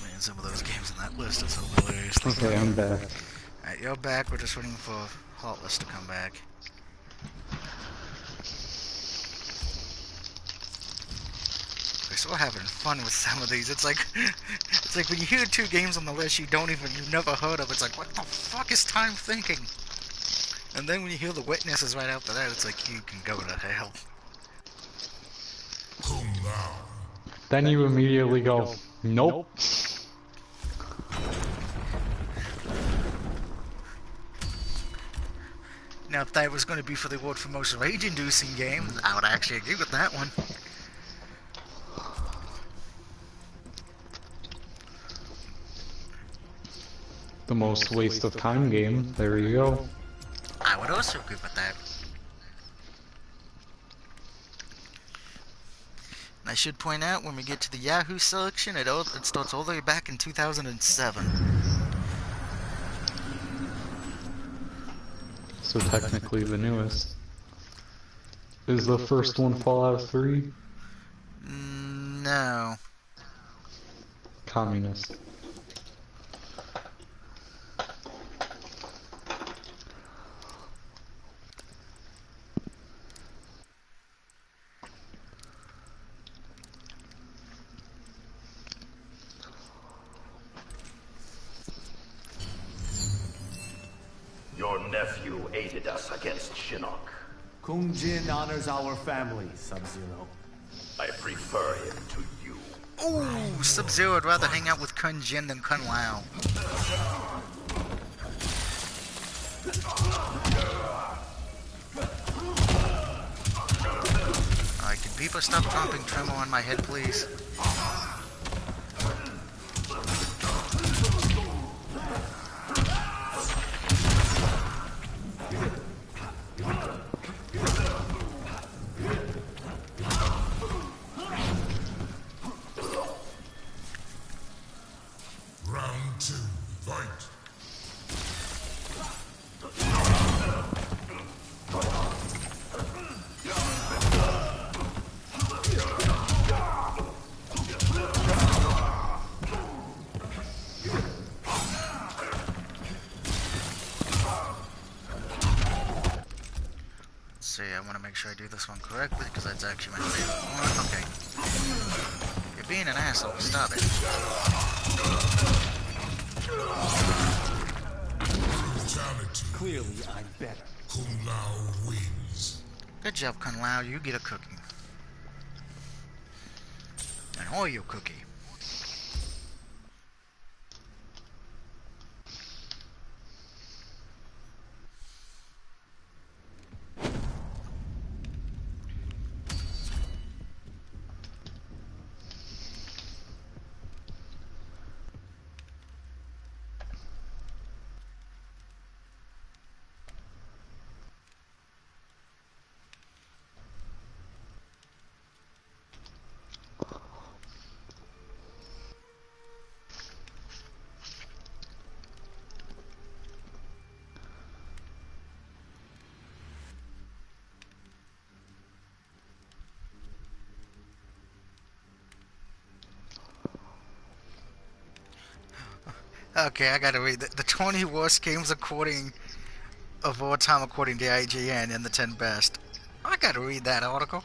Man, some of those games on that list are so hilarious. Okay, I'm back. Alright, you're back. We're just waiting for Heartless to come back. We're still having fun with some of these. It's like when you hear two games on the list you've never heard of. It's like, what the fuck is Time thinking? And then when you hear the Witnesses right after that, it's like, you can go to hell. Then you immediately go, nope. Now, if that was going to be for the award for most rage-inducing game, I would actually agree with that one. The most waste of time game, there you go. I would also agree with that. And I should point out, when we get to the Yahoo selection, it starts all the way back in 2007. So technically the newest. Is the first one Fallout 3? No. Communist. Your nephew aided us against Shinnok. Kung Jin honors our family, Sub-Zero. I prefer him to you. Ooh, Sub-Zero would rather hang out with Kun Jin than Kun Lao. Alright, can people stop dropping tremor on my head, please? Round 2, fight. Let's see, I want to make sure I do this one correctly, because that's actually my favorite one. Okay. You're being an asshole. Stop it. Clearly, I'm better. Kung Lao wins. Good job, Kun Lao. You get a cookie. An Oreo cookie. Okay, I gotta read the 20 worst games according of all time according to IGN and the 10 best. I gotta read that article.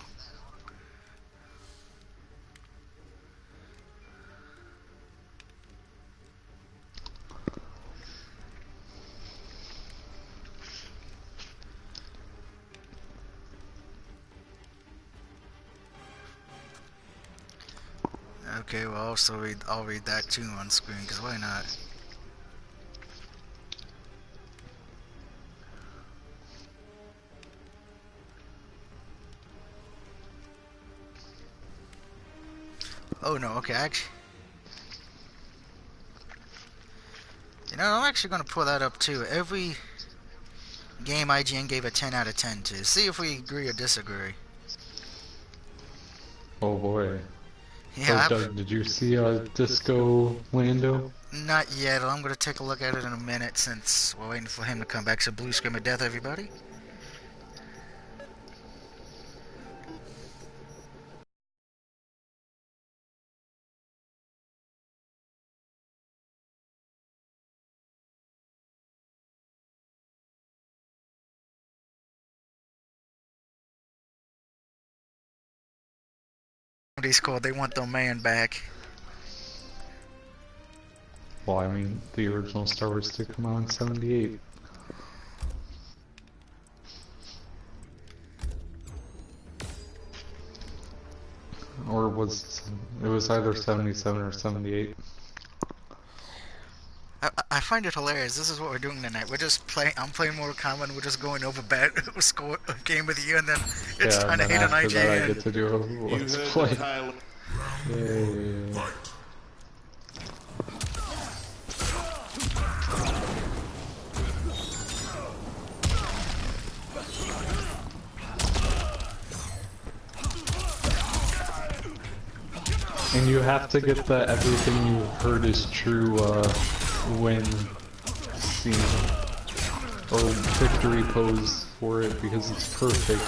Okay, well, I'll read that too on screen, because why not? Oh no, okay, I'm actually gonna pull that up too. Every game IGN gave a 10 out of 10 to. See if we agree or disagree. Oh boy. Yeah, So, Doug, did you see Disco Lando? Not yet. I'm gonna take a look at it in a minute since we're waiting for him to come back. So blue screen of death, everybody. Somebody's called. They want their man back. Well, I mean, the original Star Wars did come out in '78. Or it was either 77 or 78. I find it hilarious. This is what we're doing tonight. We're just playing. I'm playing Mortal Kombat. And we're just going over score of game of the year, and then it's time to hate on IGN. That I get to do a let's play. Yeah. And you have to get the everything you heard is true win scene or victory pose for it because it's perfect.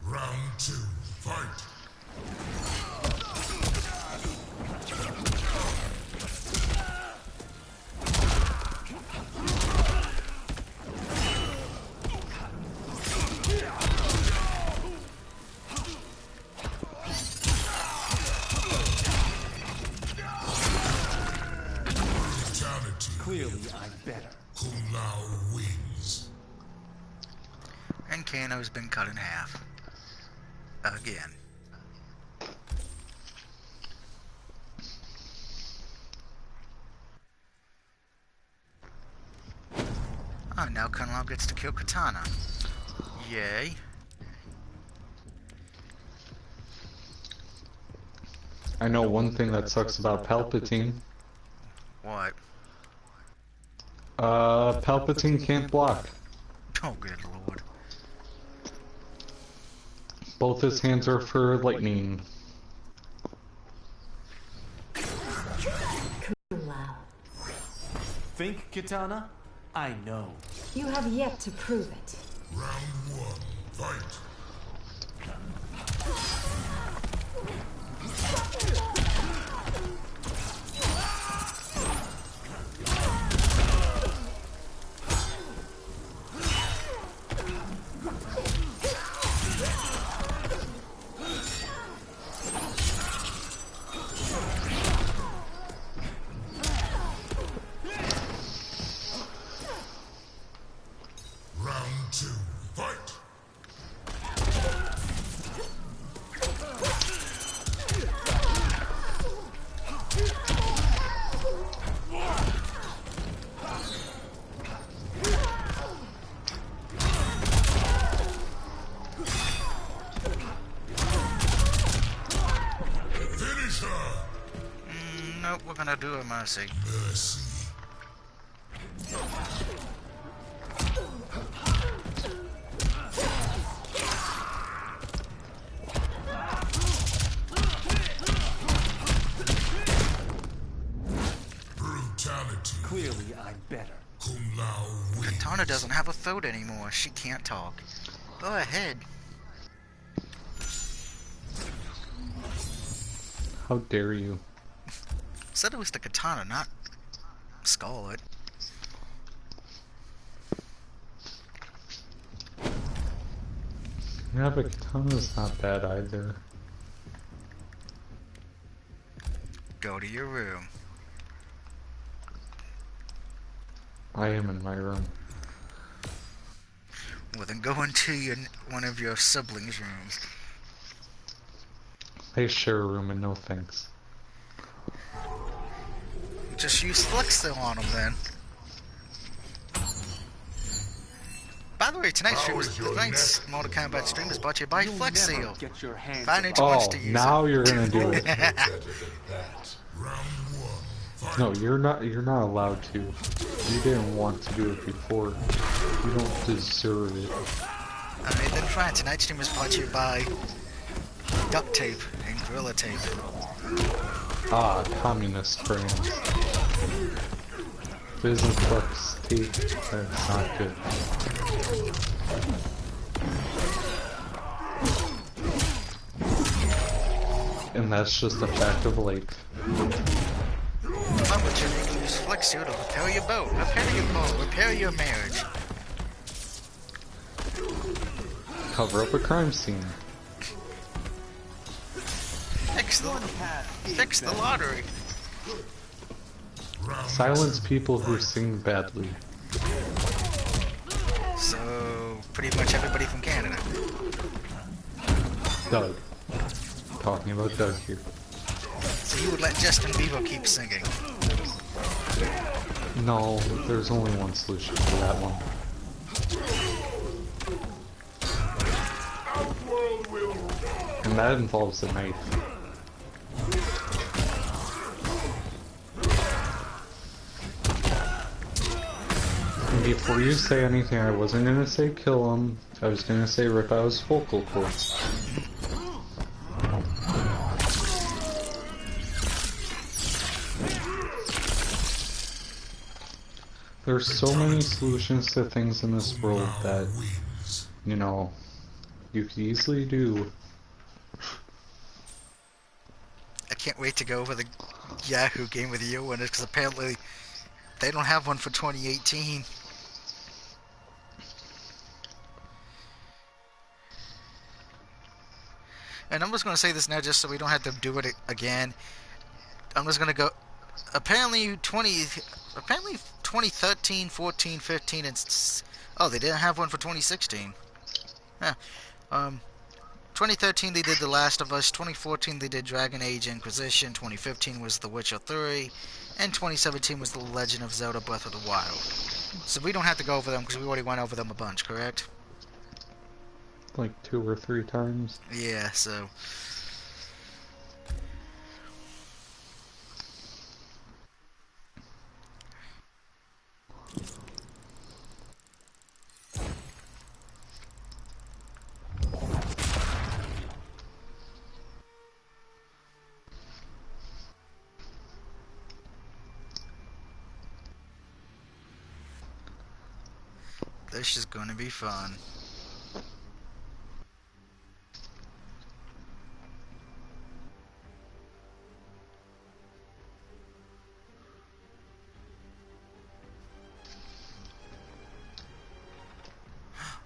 Round 2, fight! Clearly, I'm better. Kung Lao wins. And Kano's been cut in half. Again. Oh, now Kung Lao gets to kill Katana. Yay. I know one thing that sucks about Palpatine. What? Palpatine can't block. Oh, good lord. Both his hands are for lightning. Think, Kitana? I know. You have yet to prove it. Round 1, fight! Round 2, what we're gonna do, Mercy. Mercy. Brutality. Clearly, I'm better. Kung Lao wins. Katana doesn't have a throat anymore. She can't talk. Go ahead. How dare you? Said it was the katana, not Scarlet. Yeah, but Katana's not bad either. Go to your room. I am in my room. Well, then go into one of your siblings' rooms. I share a room and no thanks. Just use Flexo on them then. By the way, tonight's Mortal Kombat stream is brought to you by Flex Seal. Get your hands Find it Oh, once to use now you're gonna do it. Better than that. Round one. Fight. No, you're not allowed to. You didn't want to do it before. You don't deserve it. Alright, then fine. Tonight's stream is brought to you by duct tape and Gorilla Tape. Ah, communist friends. Business bucks tape. That's not good. And that's just a fact of life. Remember to use Flex Seal to repair your boat, repair your car, repair your marriage. Cover up a crime scene. Fix the lottery. Silence people who sing badly. So, pretty much everybody from Canada. Doug. Talking about Doug here. So you would let Justin Bieber keep singing. No, there's only one solution for that one. And that involves a knife. And before you say anything, I wasn't gonna say kill him. I was gonna say rip out his vocal cords. There's so many solutions to things in this world that, you know, you could easily do. I can't wait to go over the Yahoo Game of the Year winners because apparently they don't have one for 2018. And I'm just going to say this now just so we don't have to do it again. I'm just going to go. Apparently 2013, 14, 15, and oh, they didn't have one for 2016. Yeah. 2013 they did The Last of Us. 2014 they did Dragon Age Inquisition. 2015 was The Witcher 3, and 2017 was The Legend of Zelda: Breath of the Wild. So we don't have to go over them because we already went over them a bunch, correct? Like 2 or 3 times. Yeah. So. This is going to be fun.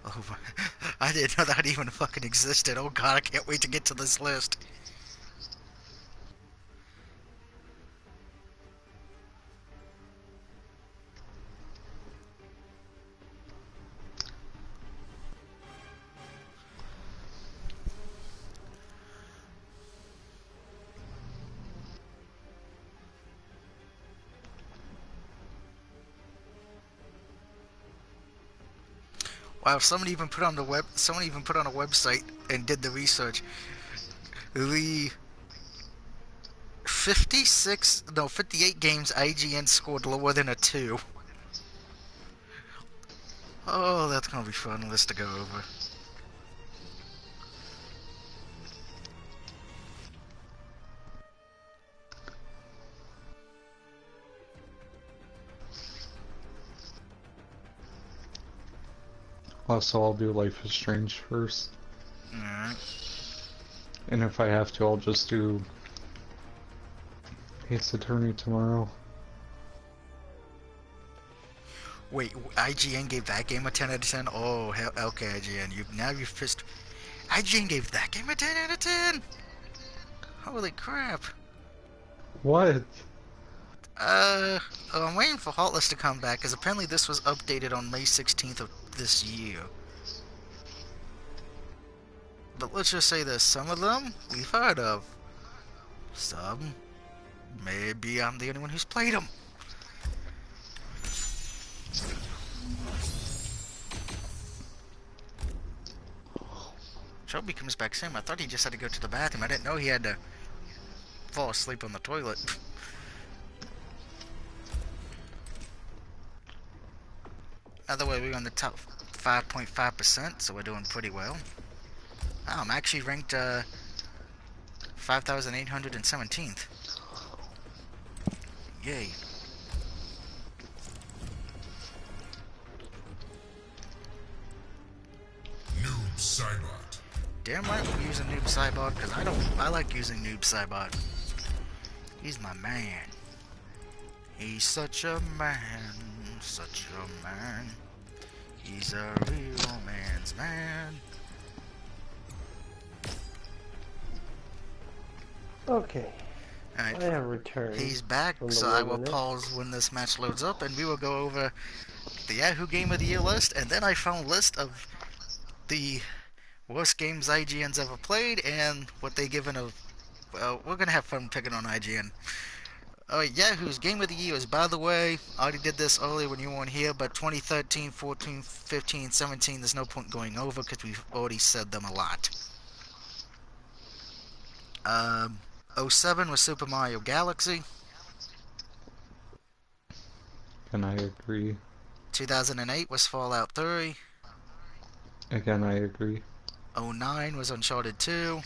Oh, I didn't know that even fucking existed. Oh god, I can't wait to get to this list. Wow, someone even put on a website and did the research. The 58 games IGN scored lower than a 2. Oh, that's gonna be fun list to go over. Also, I'll do Life is Strange first. Alright. And if I have to, I'll just do Ace Attorney tomorrow. Wait, IGN gave that game a 10 out of 10? Oh, hell, okay, IGN. You've pissed. IGN gave that game a 10 out of 10? Holy crap. What? I'm waiting for Heartless to come back, because apparently this was updated on May 16th of this year. But let's just say this, some of them we've heard of. Some, maybe I'm the only one who's played them. Shelby comes back soon. I thought he just had to go to the bathroom. I didn't know he had to fall asleep on the toilet. Either way, we're on the top 5.5%, so we're doing pretty well. Oh, I'm actually ranked 5,817th. Yay. Noob Saibot. Damn right we're using Noob Saibot, because I like using Noob Saibot. He's my man. He's such a man, such a man. He's a real man's man. Okay. Alright, I have returned. he's back, so I will pause when this match loads up, and we will go over the Yahoo Game of the Year list, and then I found a list of the worst games IGN's ever played, and what they given a... Well, we're gonna have fun picking on IGN. Yahoo's Game of the Year is, by the way, I already did this earlier when you weren't here, but 2013, 14, 15, 17, there's no point going over, because we've already said them a lot. 07 was Super Mario Galaxy. And I agree. 2008 was Fallout 3. Again, I agree. 09 was Uncharted 2.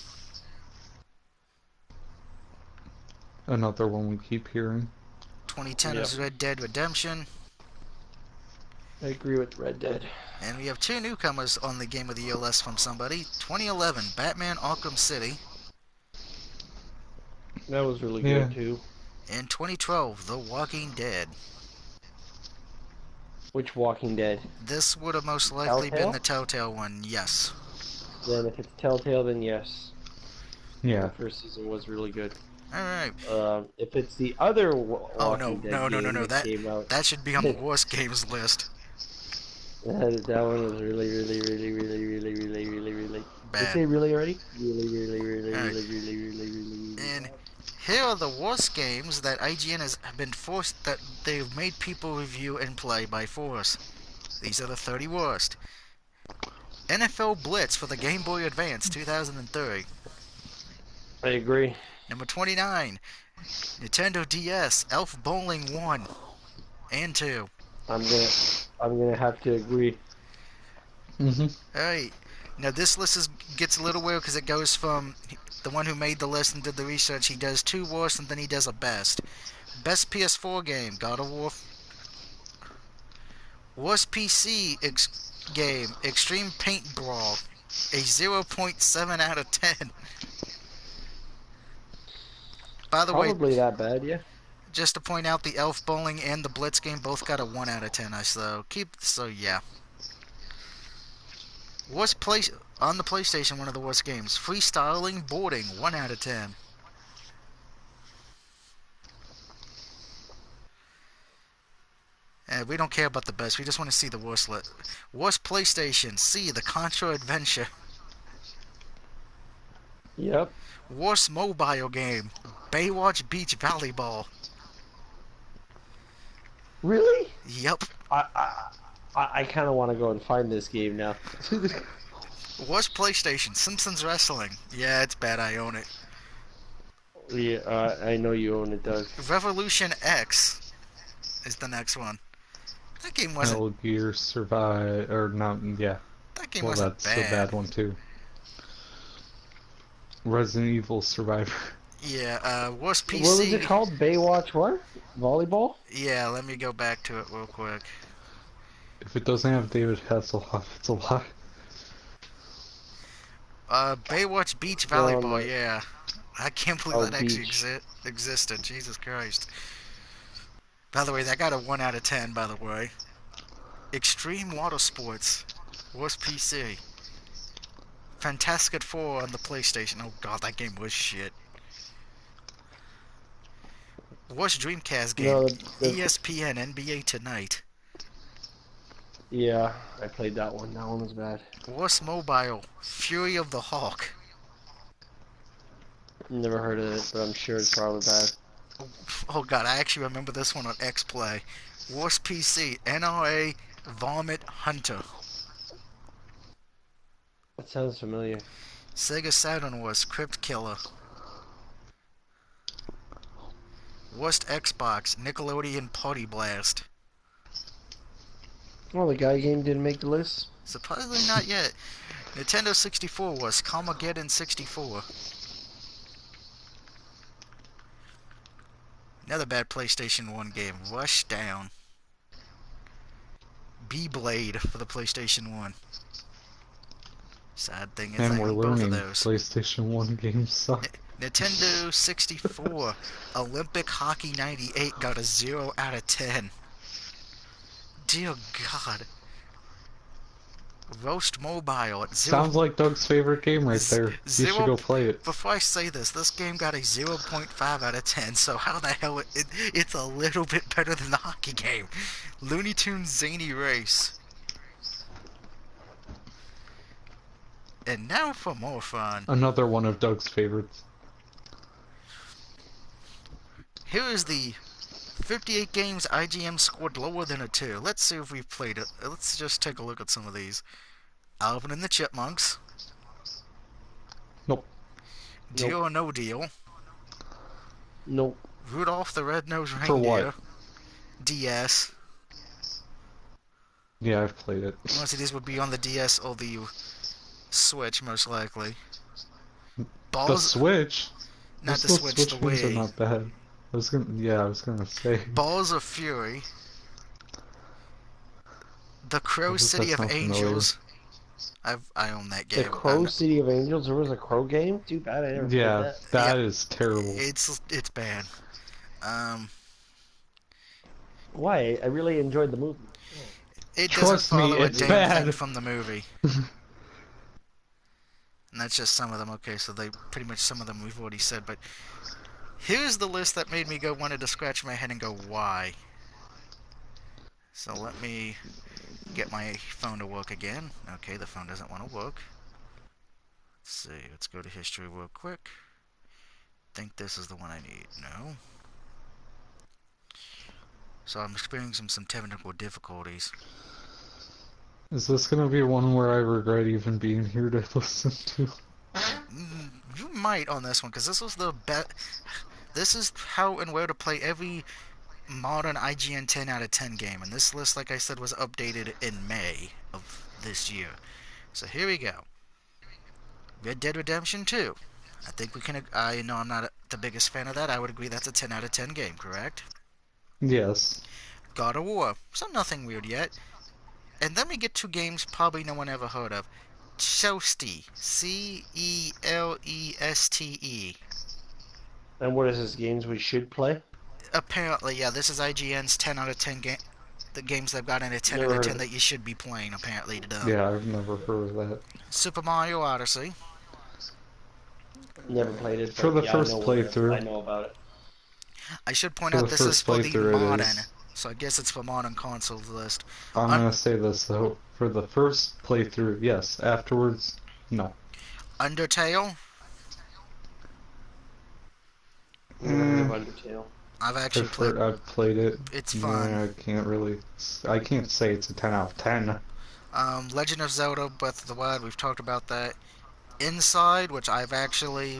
Another one we keep hearing. 2010 was Red Dead Redemption. I agree with Red Dead. And we have two newcomers on the Game of the Year list from somebody. 2011, Batman Arkham City. That was really good too. And 2012, The Walking Dead. Which Walking Dead? This would have most likely been the Telltale one, yes. Then if it's Telltale, then yes. Yeah. The first season was really good. Alright. If it's the other Walking Dead no. that came out, That should be on the worst games list. that one was really Bad. Did you say really already? Really. And here are the worst games that IGN has been forced, that they've made people review and play by force. These are the 30 worst. NFL Blitz for the Game Boy Advance, 2003. I agree. Number 29, Nintendo DS, Elf Bowling 1 and 2. I'm gonna have to agree. Alright, now this list gets a little weird because it goes from the one who made the list and did the research. He does two worst and then he does a best. Best PS4 game, God of War. Worst PC game, Extreme Paint Brawl, a 0.7 out of 10. By the way, Probably that bad, yeah. just to point out, the Elf Bowling and the Blitz game both got a 1 out of 10. Yeah. Worst place on the PlayStation, one of the worst games. Freestyling Boarding, 1 out of 10. We don't care about the best. We just want to see the worst list. Worst PlayStation. C. The Contra Adventure. Yep. Worst mobile game. Baywatch Beach Volleyball. Really? Yep. I kind of want to go and find this game now. Worst PlayStation. Simpsons Wrestling. Yeah, it's bad. I own it. Yeah, I know you own it, Doug. Revolution X is the next one. That game wasn't. Metal Gear Survive, or not, yeah. That game Well, wasn't that's a bad. bad one too. Resident Evil Survivor. Yeah. Worst What was it PC. called? Baywatch what? Volleyball? Yeah. Let me go back to it real quick. If it doesn't have David Hasselhoff, it's a lie. Baywatch Beach No, Volleyball. no. Yeah. I can't believe Oh, that actually beach. existed. Jesus Christ. By the way, that got a 1 out of 10. By the way. Extreme Water Sports. Worst PC. Fantastic 4 on the PlayStation. Oh god, that game was shit. Worst Dreamcast game. No, ESPN NBA Tonight. yeah, I played that one. That one was bad. Worst Mobile. Fury of the Hawk. Never heard of it, but I'm sure it's probably bad. Oh god, I actually remember this one on X-Play. Worst PC. NRA Vomit Hunter. That sounds familiar. Sega Saturn Wars Crypt Killer. Worst Xbox Nickelodeon Party Blast. Well, the guy game didn't make the list. Surprisingly not yet. Nintendo 64 was Carmageddon 64. Another bad PlayStation 1 game, Rushdown. B-Blade for the PlayStation 1. Sad thing is And I we're own both of learning those. PlayStation 1 games suck. Nintendo 64 Olympic Hockey 98 got a 0 out of 10. Dear God. Roast Mobile at 0. Sounds like Doug's favorite game right there. You should Zero. go play it. Before I say this game got a 0.5 out of 10, so how the hell it's a little bit better than the hockey game. Looney Tunes Zany Race. And now for more fun. Another one of Doug's favorites. Here is the 58 games IGM scored lower than a 2. Let's see if we've played it. Let's just take a look at some of these. Alvin and the Chipmunks. Nope. Deal or No Deal. Nope. Rudolph the Red-Nosed Reindeer. For what? DS. Yeah, I've played it. Most of these would be on the DS or the Switch, most likely. The Switch? Not the Those Switch, Switch the games are Wii. not bad. I was gonna say. Balls of Fury. The Crow City That's of not familiar. Angels. I own that game. The Crow City of Angels. There was a Crow game. Too bad I never played Yeah, that. that Yep. is terrible. It's bad. Why? I really enjoyed the movie. It Trust doesn't me, follow a it's damn bad. thing from the movie. And that's just some of them. Okay, so they pretty much some of them we've already said, but here's the list that made me wanted to scratch my head and go, why? So let me get my phone to work again. Okay, the phone doesn't want to work. Let's see, let's go to history real quick. Think this is the one I need. No. So I'm experiencing some technical difficulties. Is this gonna be one where I regret even being here to listen to? You might on this one, because this was the best. This is how and where to play every modern IGN 10 out of 10 game. And this list, like I said, was updated in May of this year. So here we go. Red Dead Redemption 2. I think we can. I know I'm not the biggest fan of that. I would agree that's a 10 out of 10 game, correct? Yes. God of War. So nothing weird yet. And then we get two games probably no one ever heard of. Celeste. Celeste. And what is this? Games we should play? Apparently, yeah, this is IGN's 10 out of 10 game. The games they've got in a 10 Never out of heard 10 of that you should be playing, apparently, to them. Yeah, I've never heard of that. Super Mario Odyssey. Never played it. For but the yeah, first I know playthrough. I know about it. I should point For out the this is first for the playthrough, it modern. is. So I guess it's for modern consoles list. I'm gonna say this though. For the first playthrough, yes. Afterwards, no. Undertale. Never heard of Undertale. I've actually played. I've played it. It's Yeah, fun. I can't say it's a 10 out of 10. Legend of Zelda Breath of the Wild. We've talked about that. Inside, which I've actually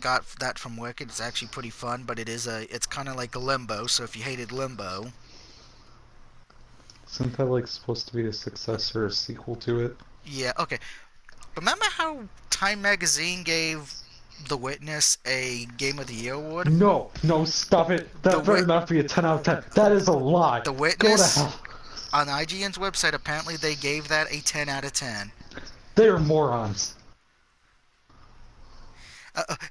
got that from Wicked. It's actually pretty fun, but it's kind of like a Limbo. So if you hated Limbo, Isn't that like supposed to be a successor or sequel to it? yeah, okay. Remember how Time Magazine gave The Witness a Game of the Year award? No, no, stop it. The That better Wit not be a 10 out of 10. That is a lie. The Go to Witness hell. on IGN's website, apparently they gave that a 10 out of 10. They are morons.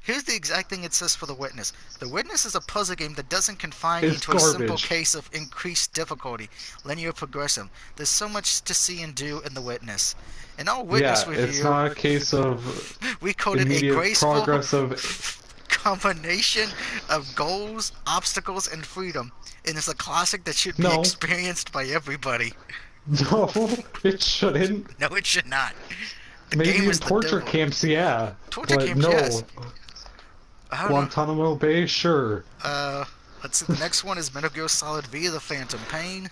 Here's the exact thing it says for The Witness. The Witness is a puzzle game that doesn't confine you It's to a simple garbage. case of increased difficulty, linear progression. There's so much to see and do in The Witness. In our Witness Yeah, review, it's not a case of we coded a immediate graceful progress of... combination of goals, obstacles, and freedom. And it's a classic that should be No. experienced by everybody. No, it shouldn't. No, it should not. The Maybe game in is the torture devil. camps, yeah. Torture but camps, no. yes. I don't know. Guantanamo Bay, sure. Let's see. The next one is Metal Gear Solid V: The Phantom Pain.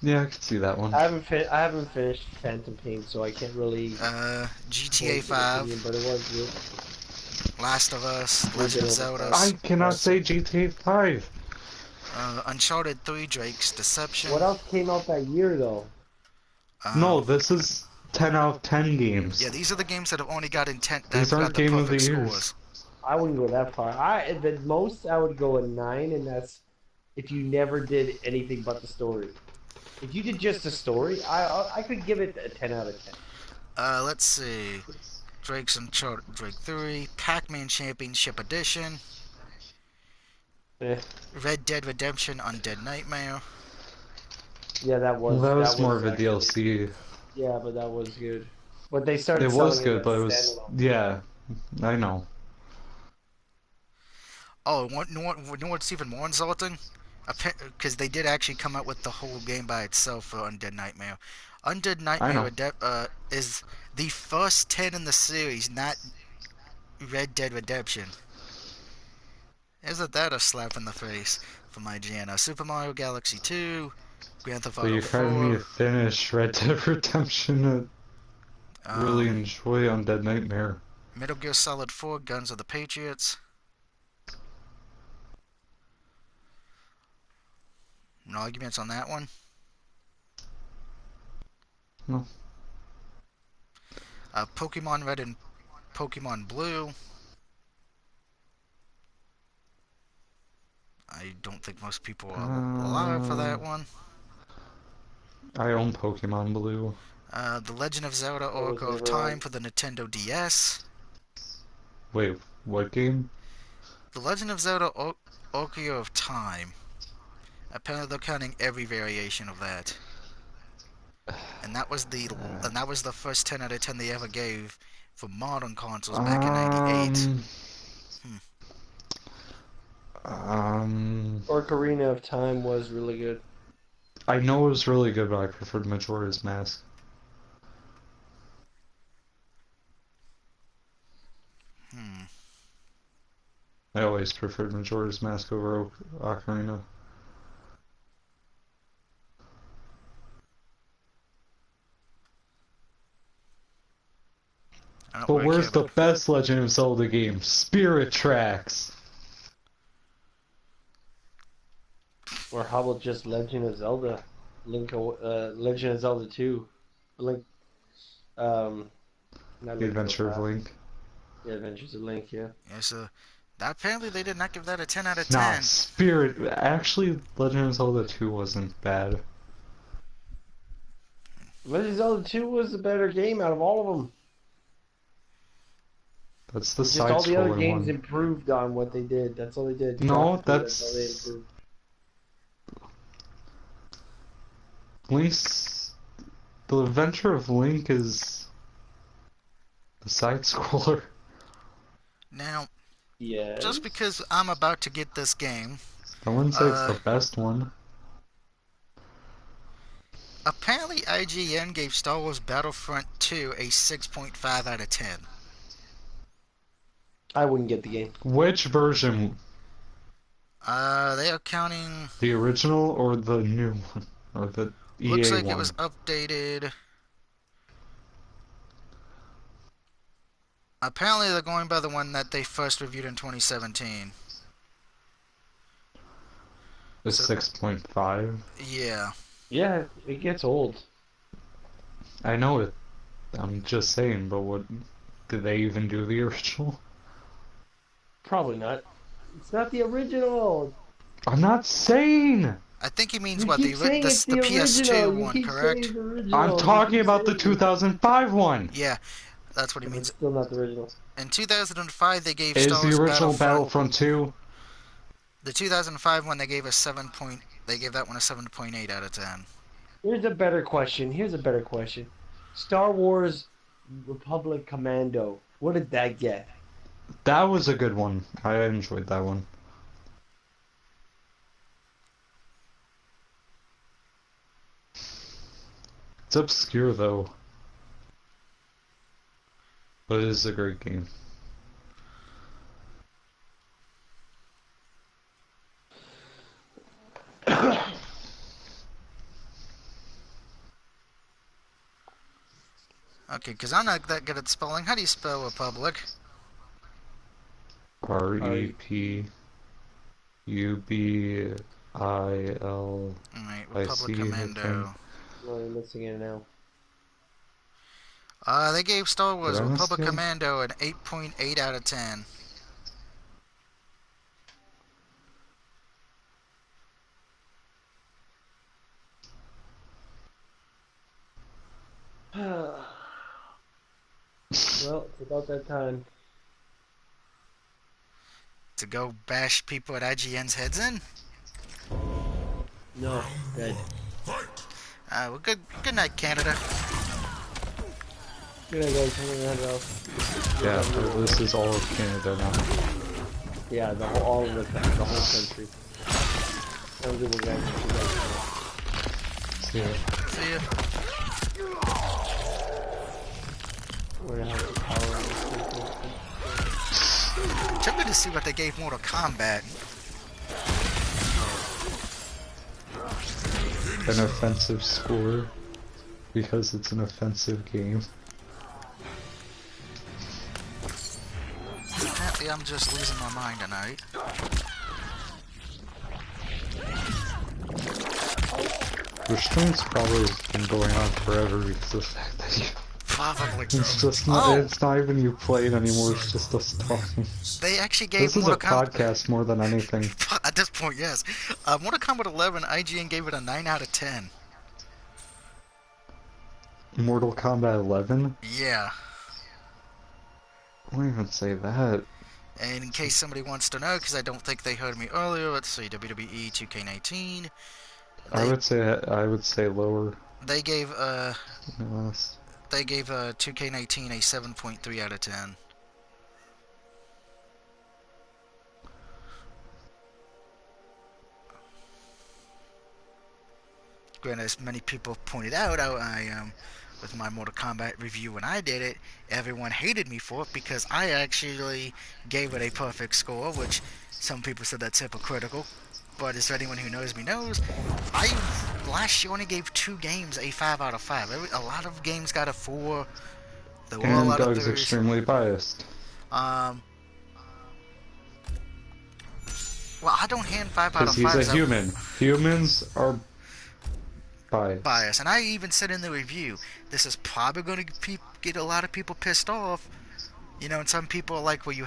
Yeah, I can see that one. I haven't finished Phantom Pain, so I can't really. GTA voice an opinion, 5, but it was good. Last of Us, Legend of Zelda, I cannot say GTA 5. Uncharted 3, Drake's Deception. What else came out that year though? No, this is 10 out of 10 games. Yeah, these are the games that have only got intent. These That aren't got the Game of perfect the Years. scores. I wouldn't go that far. The most I would go a 9, and that's if you never did anything but the story. If you did just the story, I could give it a 10 out of 10. Let's see. Drake's Uncharted, Drake 3, Pac-Man Championship Edition, Eh. Red Dead Redemption Undead Nightmare. Yeah, that was. Well, that was more of a actually- DLC. Yeah, but that was good. But they started. It was selling good, as but it was... standalone. Yeah, I know. Oh, you know what's even more insulting? Because they did actually come out with the whole game by itself for Undead Nightmare. Undead Nightmare is the first 10 in the series, not Red Dead Redemption. Isn't that a slap in the face from IGN? Super Mario Galaxy 2, Grand Theft But Auto you kind of need to 4. finish Red Dead Redemption to really enjoy Undead Nightmare. Metal Gear Solid 4, Guns of the Patriots. No arguments on that one? No. Pokemon Red and Pokemon Blue. I don't think most people are alive for that one. I own Pokemon Blue. The Legend of Zelda Oracle of Time for the Nintendo DS. Wait, what game? The Legend of Zelda Oracle of Time. Apparently they're counting every variation of that. And that was the first 10 out of 10 they ever gave for modern consoles back in '98. Ocarina of Time was really good. I know it was really good, but I preferred Majora's Mask. I always preferred Majora's Mask over Ocarina. But where's the best Legend of Zelda game? Spirit Tracks! Or how about just Legend of Zelda? Legend of Zelda 2. Link. Not The Link Adventure of Path. Link. The Adventures of Link, yeah. Yeah, so apparently they did not give that a 10 out of 10. Nah, Spirit... Actually, Legend of Zelda 2 wasn't bad. Legend of Zelda 2 was the better game out of all of them. That's the Just all the other side-scroller games one. improved on what they did. That's all they did. No, That's all they that's... improved. Link's... The Adventure of Link is... the side-scroller. Now, Yeah. just because I'm about to get this game, I wouldn't say it's the best one. apparently IGN gave Star Wars Battlefront 2 a 6.5 out of 10. I wouldn't get the game. Which version? They are counting... The original or the new one? Or the EA Looks like one? it was updated. Apparently, they're going by the one that they first reviewed in 2017. The So, 6.5. yeah. Yeah, it gets old. I know it. I'm just saying, but what did they even do the original? Probably not. It's not the original. I'm not saying. I think he means You what keep saying it's the the original. PS2 You one, keep saying correct? the I'm original. You talking keep about the saying it. 2005 one. Yeah, that's what he But it's means. still not the original. In 2005, they gave Is Star the Wars original Battlefront. Battlefront 2? The 2005 one, they gave a 7 point. They gave that one a 7.8 out of 10. Here's a better question. Here's a better question. Star Wars Republic Commando. What did that get? That was a good one. I enjoyed that one. It's obscure though, but it is a great game. Okay, because I'm not that good at spelling. How do you spell Republic? REPUBILIC, Alright, I Republic think. Commando. No, you're missing it now. They gave Star Did Wars I miss Republic him? Commando an 8.8 out of 10. Well, it's about that time. To go bash people at IGN's heads in? No, dead. Well, good night, Canada. Good night, guys. I'm gonna head off. Yeah, this is all of Canada now. Yeah, all of the whole country. Have a good one, guys. See ya. See ya. Where the hell is the power on this? Tempted to see what they gave Mortal Kombat. An offensive score because it's an offensive game. Apparently, I'm just losing my mind tonight. Your stream's probably been going on forever because of the fact that you... Probably. It's just not, it's not even you playing anymore, it's just us talking. They actually gave This is a Mortal Kombat. podcast more than anything. At this point, yes. Mortal Kombat 11, IGN gave it a 9 out of 10. Mortal Kombat 11? Yeah. I won't even say that. And in case somebody wants to know, because I don't think they heard me earlier, let's see, WWE 2K19. I would say lower. They gave Less. They gave 2K19 a 7.3 out of 10. Granted, as many people pointed out, with my Mortal Kombat review when I did it, everyone hated me for it because I actually gave it a perfect score, which some people said that's hypocritical. But as anyone who knows me knows, I last year only gave 2 games a 5 out of 5. A lot of games got a 4. There were a And lot of Doug's 3s. extremely biased. Well, I don't hand 5 out of 5s. Because he's a human. Humans are biased. And I even said in the review, this is probably going to get a lot of people pissed off. You know, and some people are like, well, you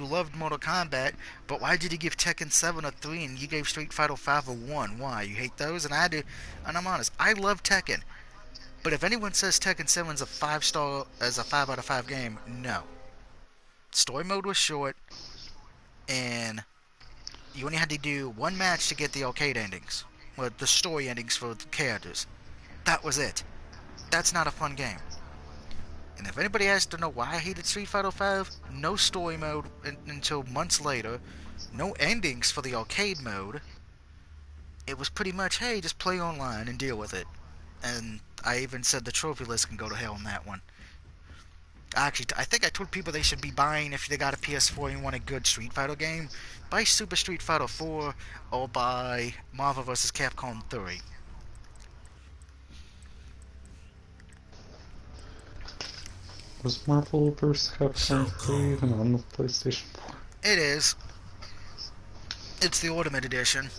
loved Mortal Kombat, but why did you give Tekken 7 a 3 and you gave Street Fighter 5 a 1? Why? You hate those? And I do, and I'm honest, I love Tekken. But if anyone says Tekken 7 is a 5-star, as a 5 out of 5 game, no. Story mode was short, and you only had to do 1 match to get the arcade endings. Well, the story endings for the characters. That was it. That's not a fun game. And if anybody has to know why I hated Street Fighter V, no story mode until months later, no endings for the arcade mode. It was pretty much, hey, just play online and deal with it. And I even said the trophy list can go to hell on that one. Actually, I think I told people they should be buying, if they got a PS4 and want a good Street Fighter game, buy Super Street Fighter 4 or buy Marvel vs. Capcom 3. Was Marvel vs. Capcom 3 even on the PlayStation 4? It is. It's the Ultimate Edition.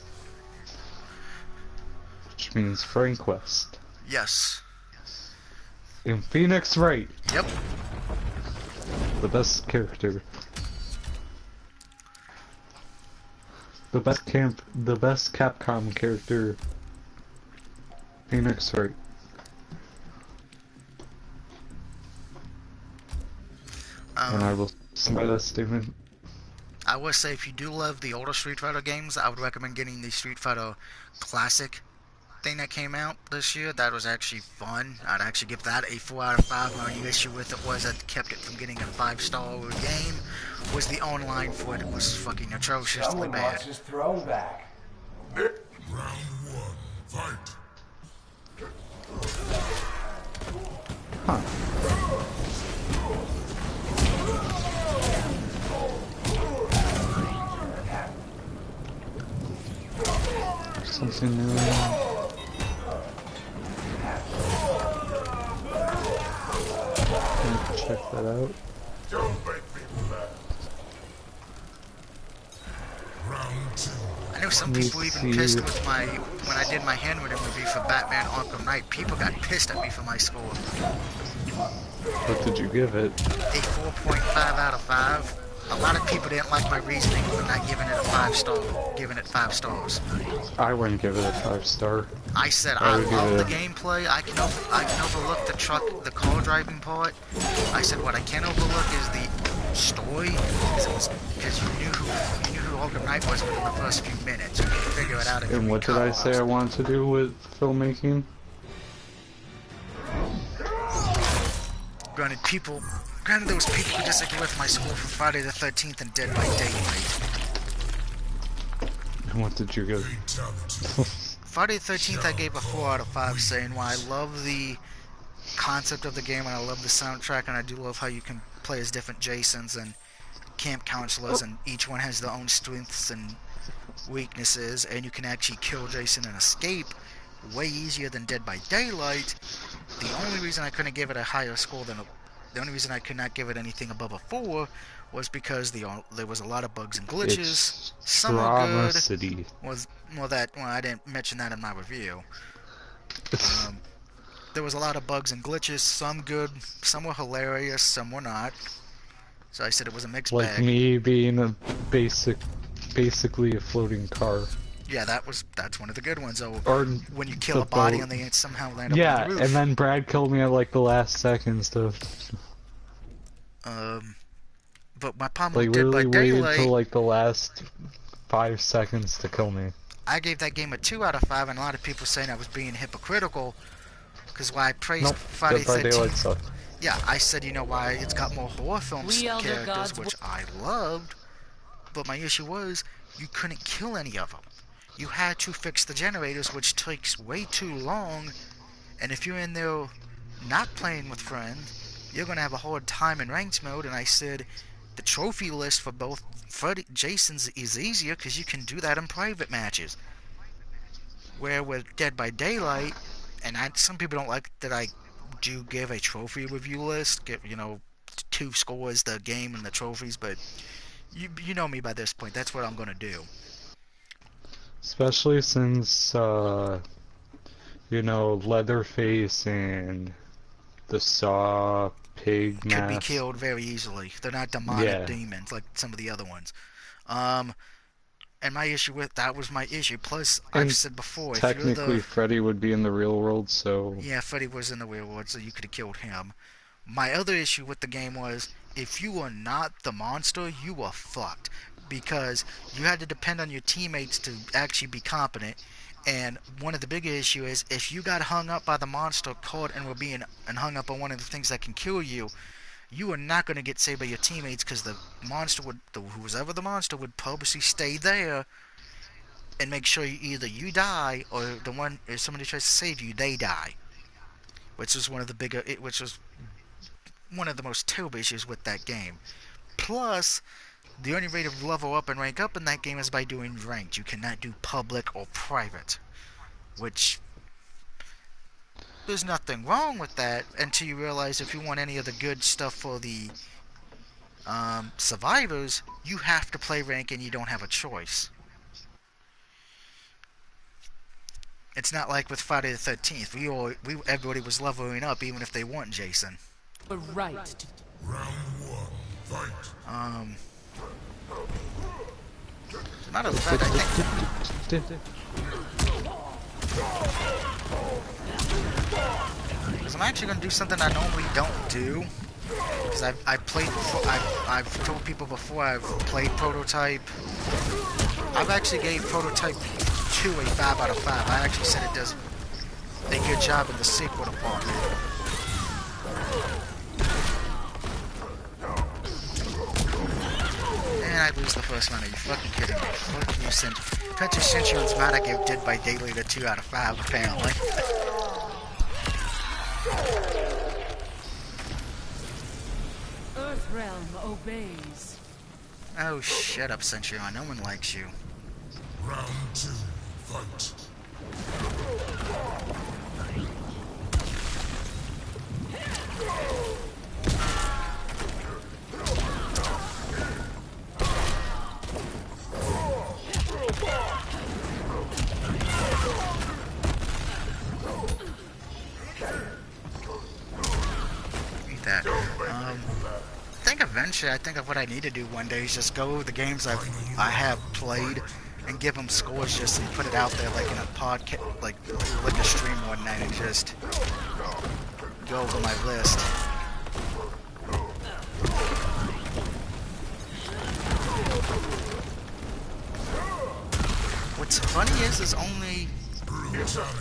Which means Frank West. Yes. In Phoenix Wright. Yep. The best character. The best Capcom character. Phoenix Wright. And I will stand by that statement. I would say if you do love the older Street Fighter games, I would recommend getting the Street Fighter Classic thing that came out this year. That was actually fun. I'd actually give that a 4 out of 5. My only issue with it was that kept it from getting a 5-star game. Was the online for it was fucking atrociously Someone bad. wants his throne back. Round 1, fight. Huh. Something new. Check that out. Don't make me mad. Round 2. I know some people even pissed with my when I did my handwritten review for Batman Arkham Knight. People got pissed at me for my score. What did you give it? A 4.5 out of 5. A lot of people didn't like my reasoning for not giving it a 5-star, giving it 5 stars. I wouldn't give it a 5-star. I said I love the gameplay. I can overlook the car driving part. I said what I can overlook is the story, because you knew who Arkham Knight was within the first few minutes. You could figure it out. And what did I say I want to do with filmmaking? Granted, there was people who disagreed with my score for Friday the 13th and Dead by Daylight. And what did you give? Friday the 13th I gave a 4 out of 5, saying why I love the concept of the game and I love the soundtrack and I do love how you can play as different Jasons and camp counselors and each one has their own strengths and weaknesses and you can actually kill Jason and escape way easier than Dead by Daylight. The only reason I couldn't give it a higher score than the only reason I could not give it anything above a 4 was because there was a lot of bugs and glitches. Some are good. City. I didn't mention that in my review. There was a lot of bugs and glitches. Some good, some were hilarious, some were not. So I said it was a mixed bag. Like me being a basically a floating car. Yeah, that's one of the good ones. Or when you kill the a body boat. and they somehow land up on the roof. And then Brad killed me at like the last second stuff. But my problem Like with Dead by literally waited Daylight, till like the last 5 seconds to kill me. I gave that game a 2 out of 5, and a lot of people saying I was being hypocritical, because why I praised Nope, Friday Dead by Daylight 13th. sucked. Yeah, I said, you know why it's got more horror film characters, which I loved, but my issue was you couldn't kill any of them. You had to fix the generators, which takes way too long, and if you're in there not playing with friends, you're going to have a hard time in ranked mode, and I said the trophy list for both Jason's is easier because you can do that in private matches. Where with Dead by Daylight, and some people don't like that I do give a trophy review list, give 2 scores, the game and the trophies, but you know me by this point, that's what I'm going to do. Especially since, Leatherface and the Saw pig could mask be killed very easily. They're not demonic demons like some of the other ones. And my issue with that was my issue. Plus, I've said before, technically Freddy would be in the real world, so yeah, Freddy was in the real world, so you could have killed him. My other issue with the game was if you were not the monster, you were fucked because you had to depend on your teammates to actually be competent. And one of the bigger issues is if you got hung up by the monster, caught and were being hung up on one of the things that can kill you, you are not going to get saved by your teammates because the monster whoever the monster would purposely stay there and make sure either you die or if somebody tries to save you, they die. Which was one of the most terrible issues with that game. Plus, the only way to level up and rank up in that game is by doing ranked. You cannot do public or private, which there's nothing wrong with that until you realize if you want any of the good stuff for the survivors, you have to play rank and you don't have a choice. It's not like with Friday the 13th. Everybody was leveling up even if they weren't Jason. Right. Round one, fight. As a matter of fact, I think... Because I'm actually going to do something I normally don't do. Because I've told people before I've played Prototype. I've actually gave Prototype 2 a 5 out of 5. I actually said it does a good job in the sequel department. And I lose the first round. Are you fucking kidding me? Fuck you, Touch of Shinchon's mod I gave Dead by Daylight a 2 out of 5 apparently. Earthrealm obeys. Oh, shut up, Centurion. No one likes you. Round two, fight. That. I think eventually, I think of what I need to do one day is just go over the games I have played and give them scores just and put it out there like in a podcast, like a stream one night and just go over my list. What's funny is only,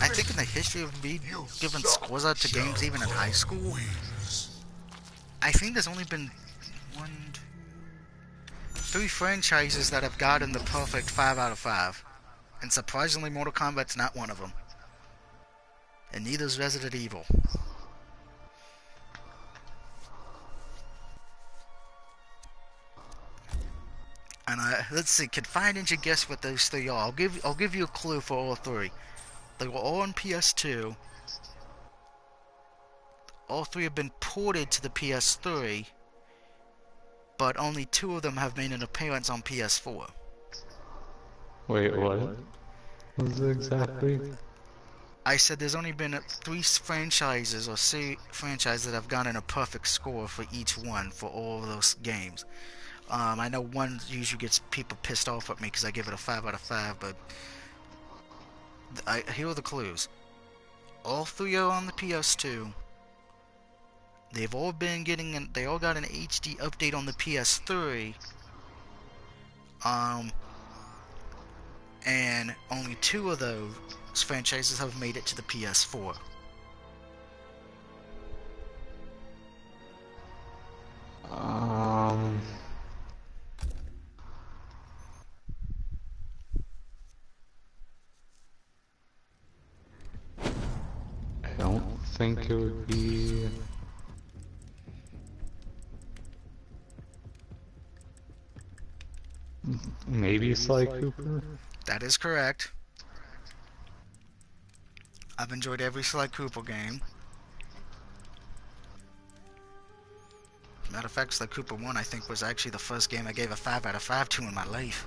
I think in the history of me giving scores out to games even in high school, I think there's only been 3 franchises that have gotten the perfect 5 out of 5. And surprisingly, Mortal Kombat's not one of them. And neither's Resident Evil. And let's see, can Fire Ninja guess what those 3 are? I'll give you a clue for all 3. They were all on PS2. All 3 have been ported to the PS3, but only 2 of them have made an appearance on PS4. Wait, what? What was it exactly? I said there's only been 3 franchises or franchises that have gotten a perfect score for each one for all of those games. I know one usually gets people pissed off at me because I give it a 5 out of 5, but here are the clues. All 3 are on the PS2. They've all been getting they all got an HD update on the PS3. And only 2 of those franchises have made it to the PS4. I don't think it would be... Maybe Sly Cooper? That is correct. I've enjoyed every Sly Cooper game. Matter of fact, Sly Cooper 1 I think was actually the first game I gave a 5 out of 5 to in my life.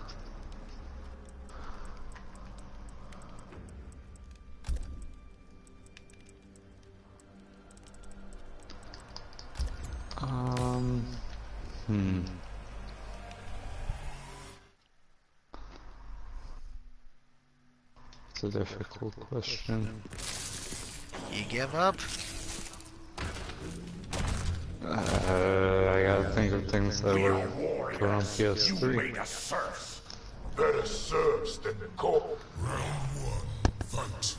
It's a difficult question. You give up? I gotta think of things that were on PS3. You made us serfs. Better serfs than the cold. Round one, fight.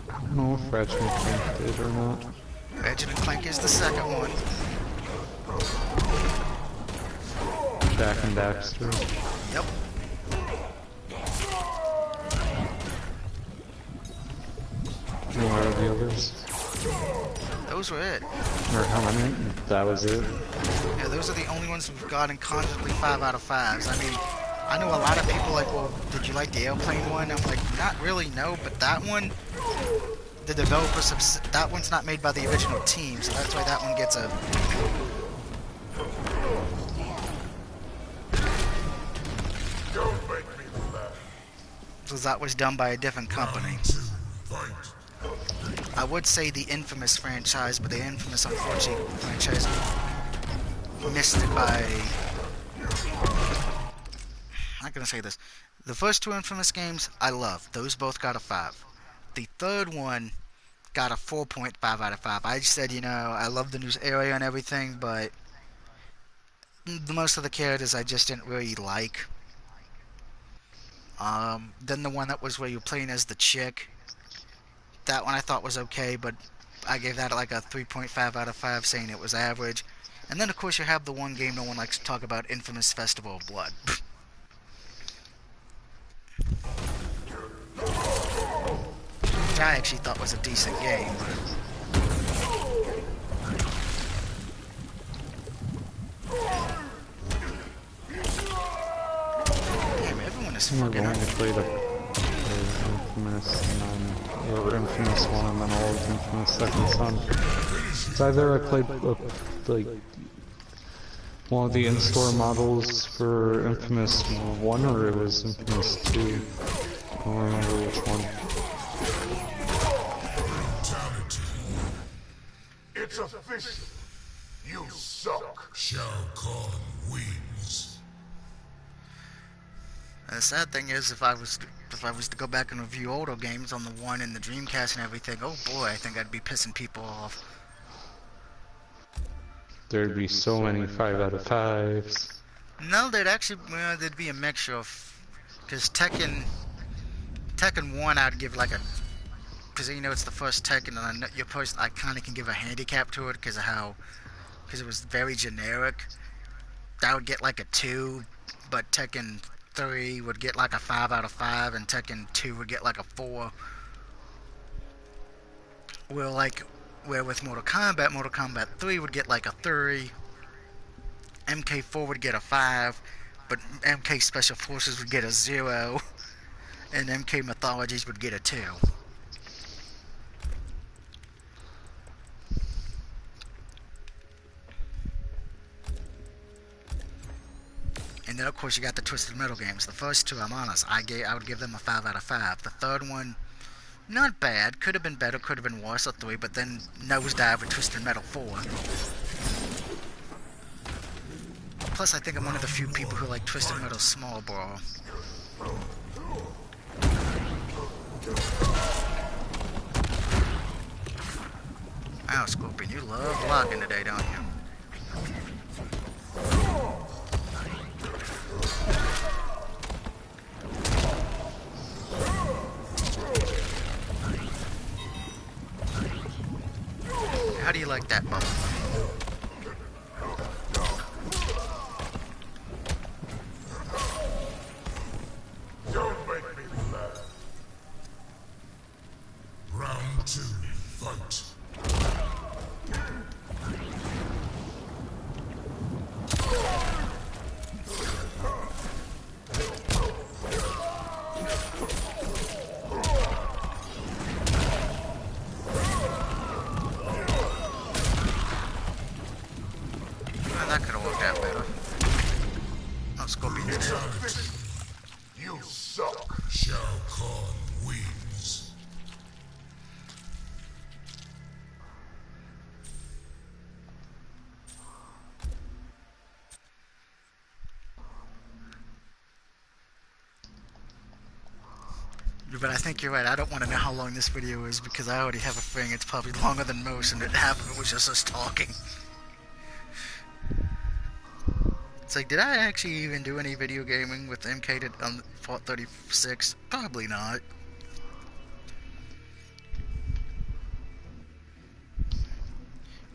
I don't know if Ratchet and Clank did or not. Ratchet and Clank is the second one. Jak and Daxter. Yep. And what are the others? Those were it. Or how many? That was it. Yeah, those are the only ones we've gotten constantly 5 out of 5s. I mean, I know a lot of people like, well, did you like the airplane one? I'm like, not really, no, but that one, the developers, that one's not made by the original team, so that's why that one gets a... Don't make me laugh. So that was done by a different company. I would say the Infamous franchise, but the Infamous, unfortunately, franchise missed it by... I'm not gonna say this. The first 2 Infamous games, I love. Those both got a 5. The third one got a 4.5 out of 5. I just said, you know, I love the new area and everything, but most of the characters I just didn't really like. Then the one that was where you're playing as the chick, that one I thought was okay, but I gave that like a 3.5 out of 5, saying it was average. And then of course you have the one game no one likes to talk about, Infamous Festival of Blood. Which I actually thought was a decent game. Damn, everyone is fucking up. I played the Infamous and then, or Infamous 1 and then all of Infamous Second Son. It's either I played like one of the in-store models for Infamous 1 or it was Infamous 2. I don't remember which one. It's official. You suck. Shao Kahn wins. And the sad thing is, if I was to go back and review older games on the One and the Dreamcast and everything, oh boy, I think I'd be pissing people off. There'd be so many 5 out of 5s. No, there'd be a mixture of, because Tekken 1 I'd give like a, because you know it's the first Tekken, and I kind of can give a handicap to it because it was very generic. That would get like a 2, but Tekken 3 would get like a 5 out of 5, and Tekken 2 would get like a 4. Where with Mortal Kombat 3 would get like a 3, MK4 would get a 5, but MK Special Forces would get a 0, and MK Mythologies would get a 2. And then of course you got the Twisted Metal games. The first 2, I'm honest, I would give them a 5 out of 5. The third one, not bad. Could have been better, could have been worse, a 3, but then nosedive with Twisted Metal 4. Plus, I think I'm one of the few people who like Twisted Metal Small Brawl. Wow, Scorpion, you love vlogging today, don't you? How do you like that bubble? Don't make me laugh. Round 2, fight. That could have worked out better. Oh, Scorpion's dead. You suck. Shao Kahn wins. But I think you're right. I don't want to know how long this video is because I already have a feeling it's probably longer than most, and half of it was just us talking. It's like, did I actually even do any video gaming with MK on Fault 36? Probably not.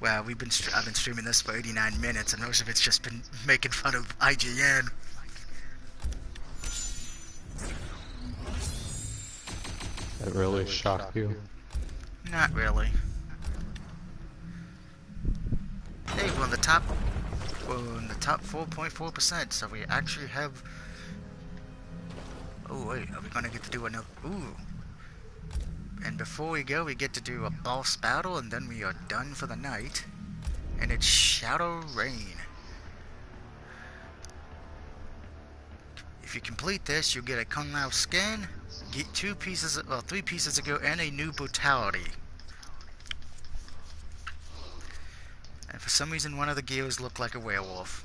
Wow, I've been streaming this for 89 minutes, and most of it's just been making fun of IGN. That really shocked you. Not really. Hey, we're in the top 4.4%, so we actually have... Oh wait, are we gonna get to do another... Ooh. And before we go, we get to do a boss battle, and then we are done for the night. And it's Shadow Rain. If you complete this, you'll get a Kung Lao skin, get 3 pieces of go, and a new brutality. And for some reason, one of the gears look like a werewolf.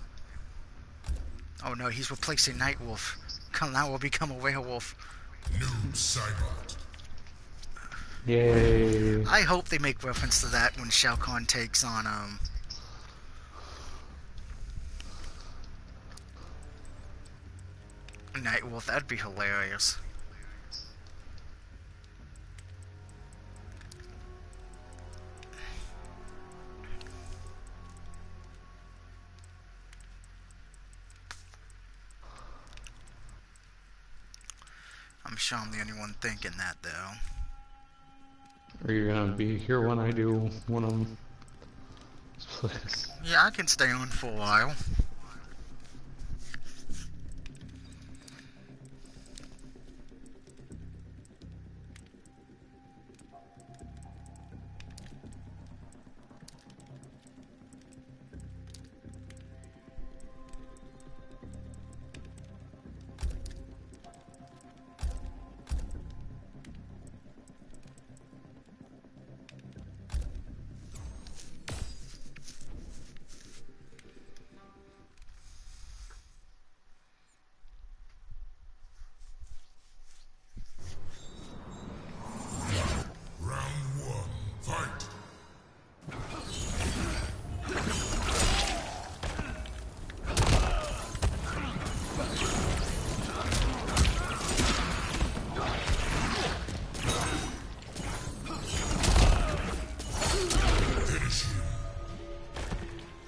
Oh no, he's replacing Nightwolf. Kung Lao will become a werewolf. New Cybot. Yay. I hope they make reference to that when Shao Kahn takes on, Nightwolf. That'd be hilarious. I'm sure I'm the only one thinking that, though. Are you gonna be here when I do one of them? Please. Yeah, I can stay on for a while.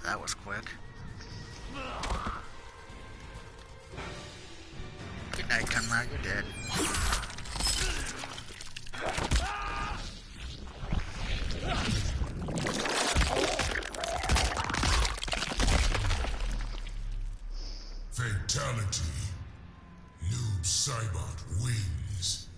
That was quick. Good night, Kung Lao, you're dead. Fatality. Noob Saibot wins.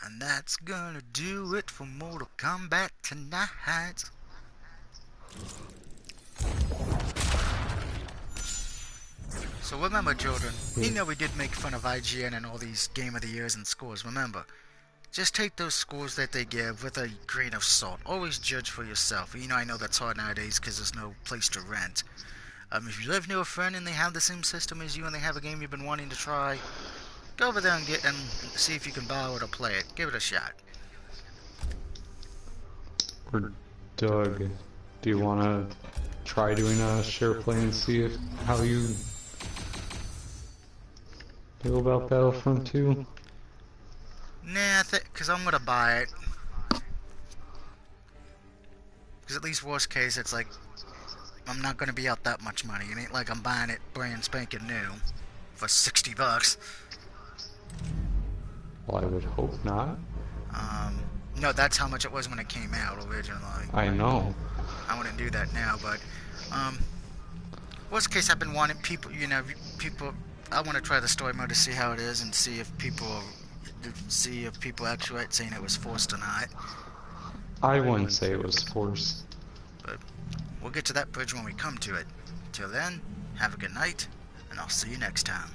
And that's gonna do it for Mortal Kombat tonight. So remember, children, you know we did make fun of IGN and all these Game of the Years and scores. Remember, just take those scores that they give with a grain of salt. Always judge for yourself. You know, I know that's hard nowadays because there's no place to rent. If you live near a friend and they have the same system as you and they have a game you've been wanting to try, go over there and see if you can borrow it or play it. Give it a shot. Or Doug, do you want to try doing a share play and see how you feel about Battlefront 2? Nah, because I'm gonna buy it. Because at least worst case, it's like I'm not gonna be out that much money. It ain't like I'm buying it brand spanking new for $60. Well, I would hope not. No, that's how much it was when it came out originally. I know. I wouldn't do that now, but worst case, I've been wanting people. I want to try the story mode to see how it is and see if people actually saying it was forced or not. I wouldn't say it was forced. But we'll get to that bridge when we come to it. Till then, have a good night, and I'll see you next time.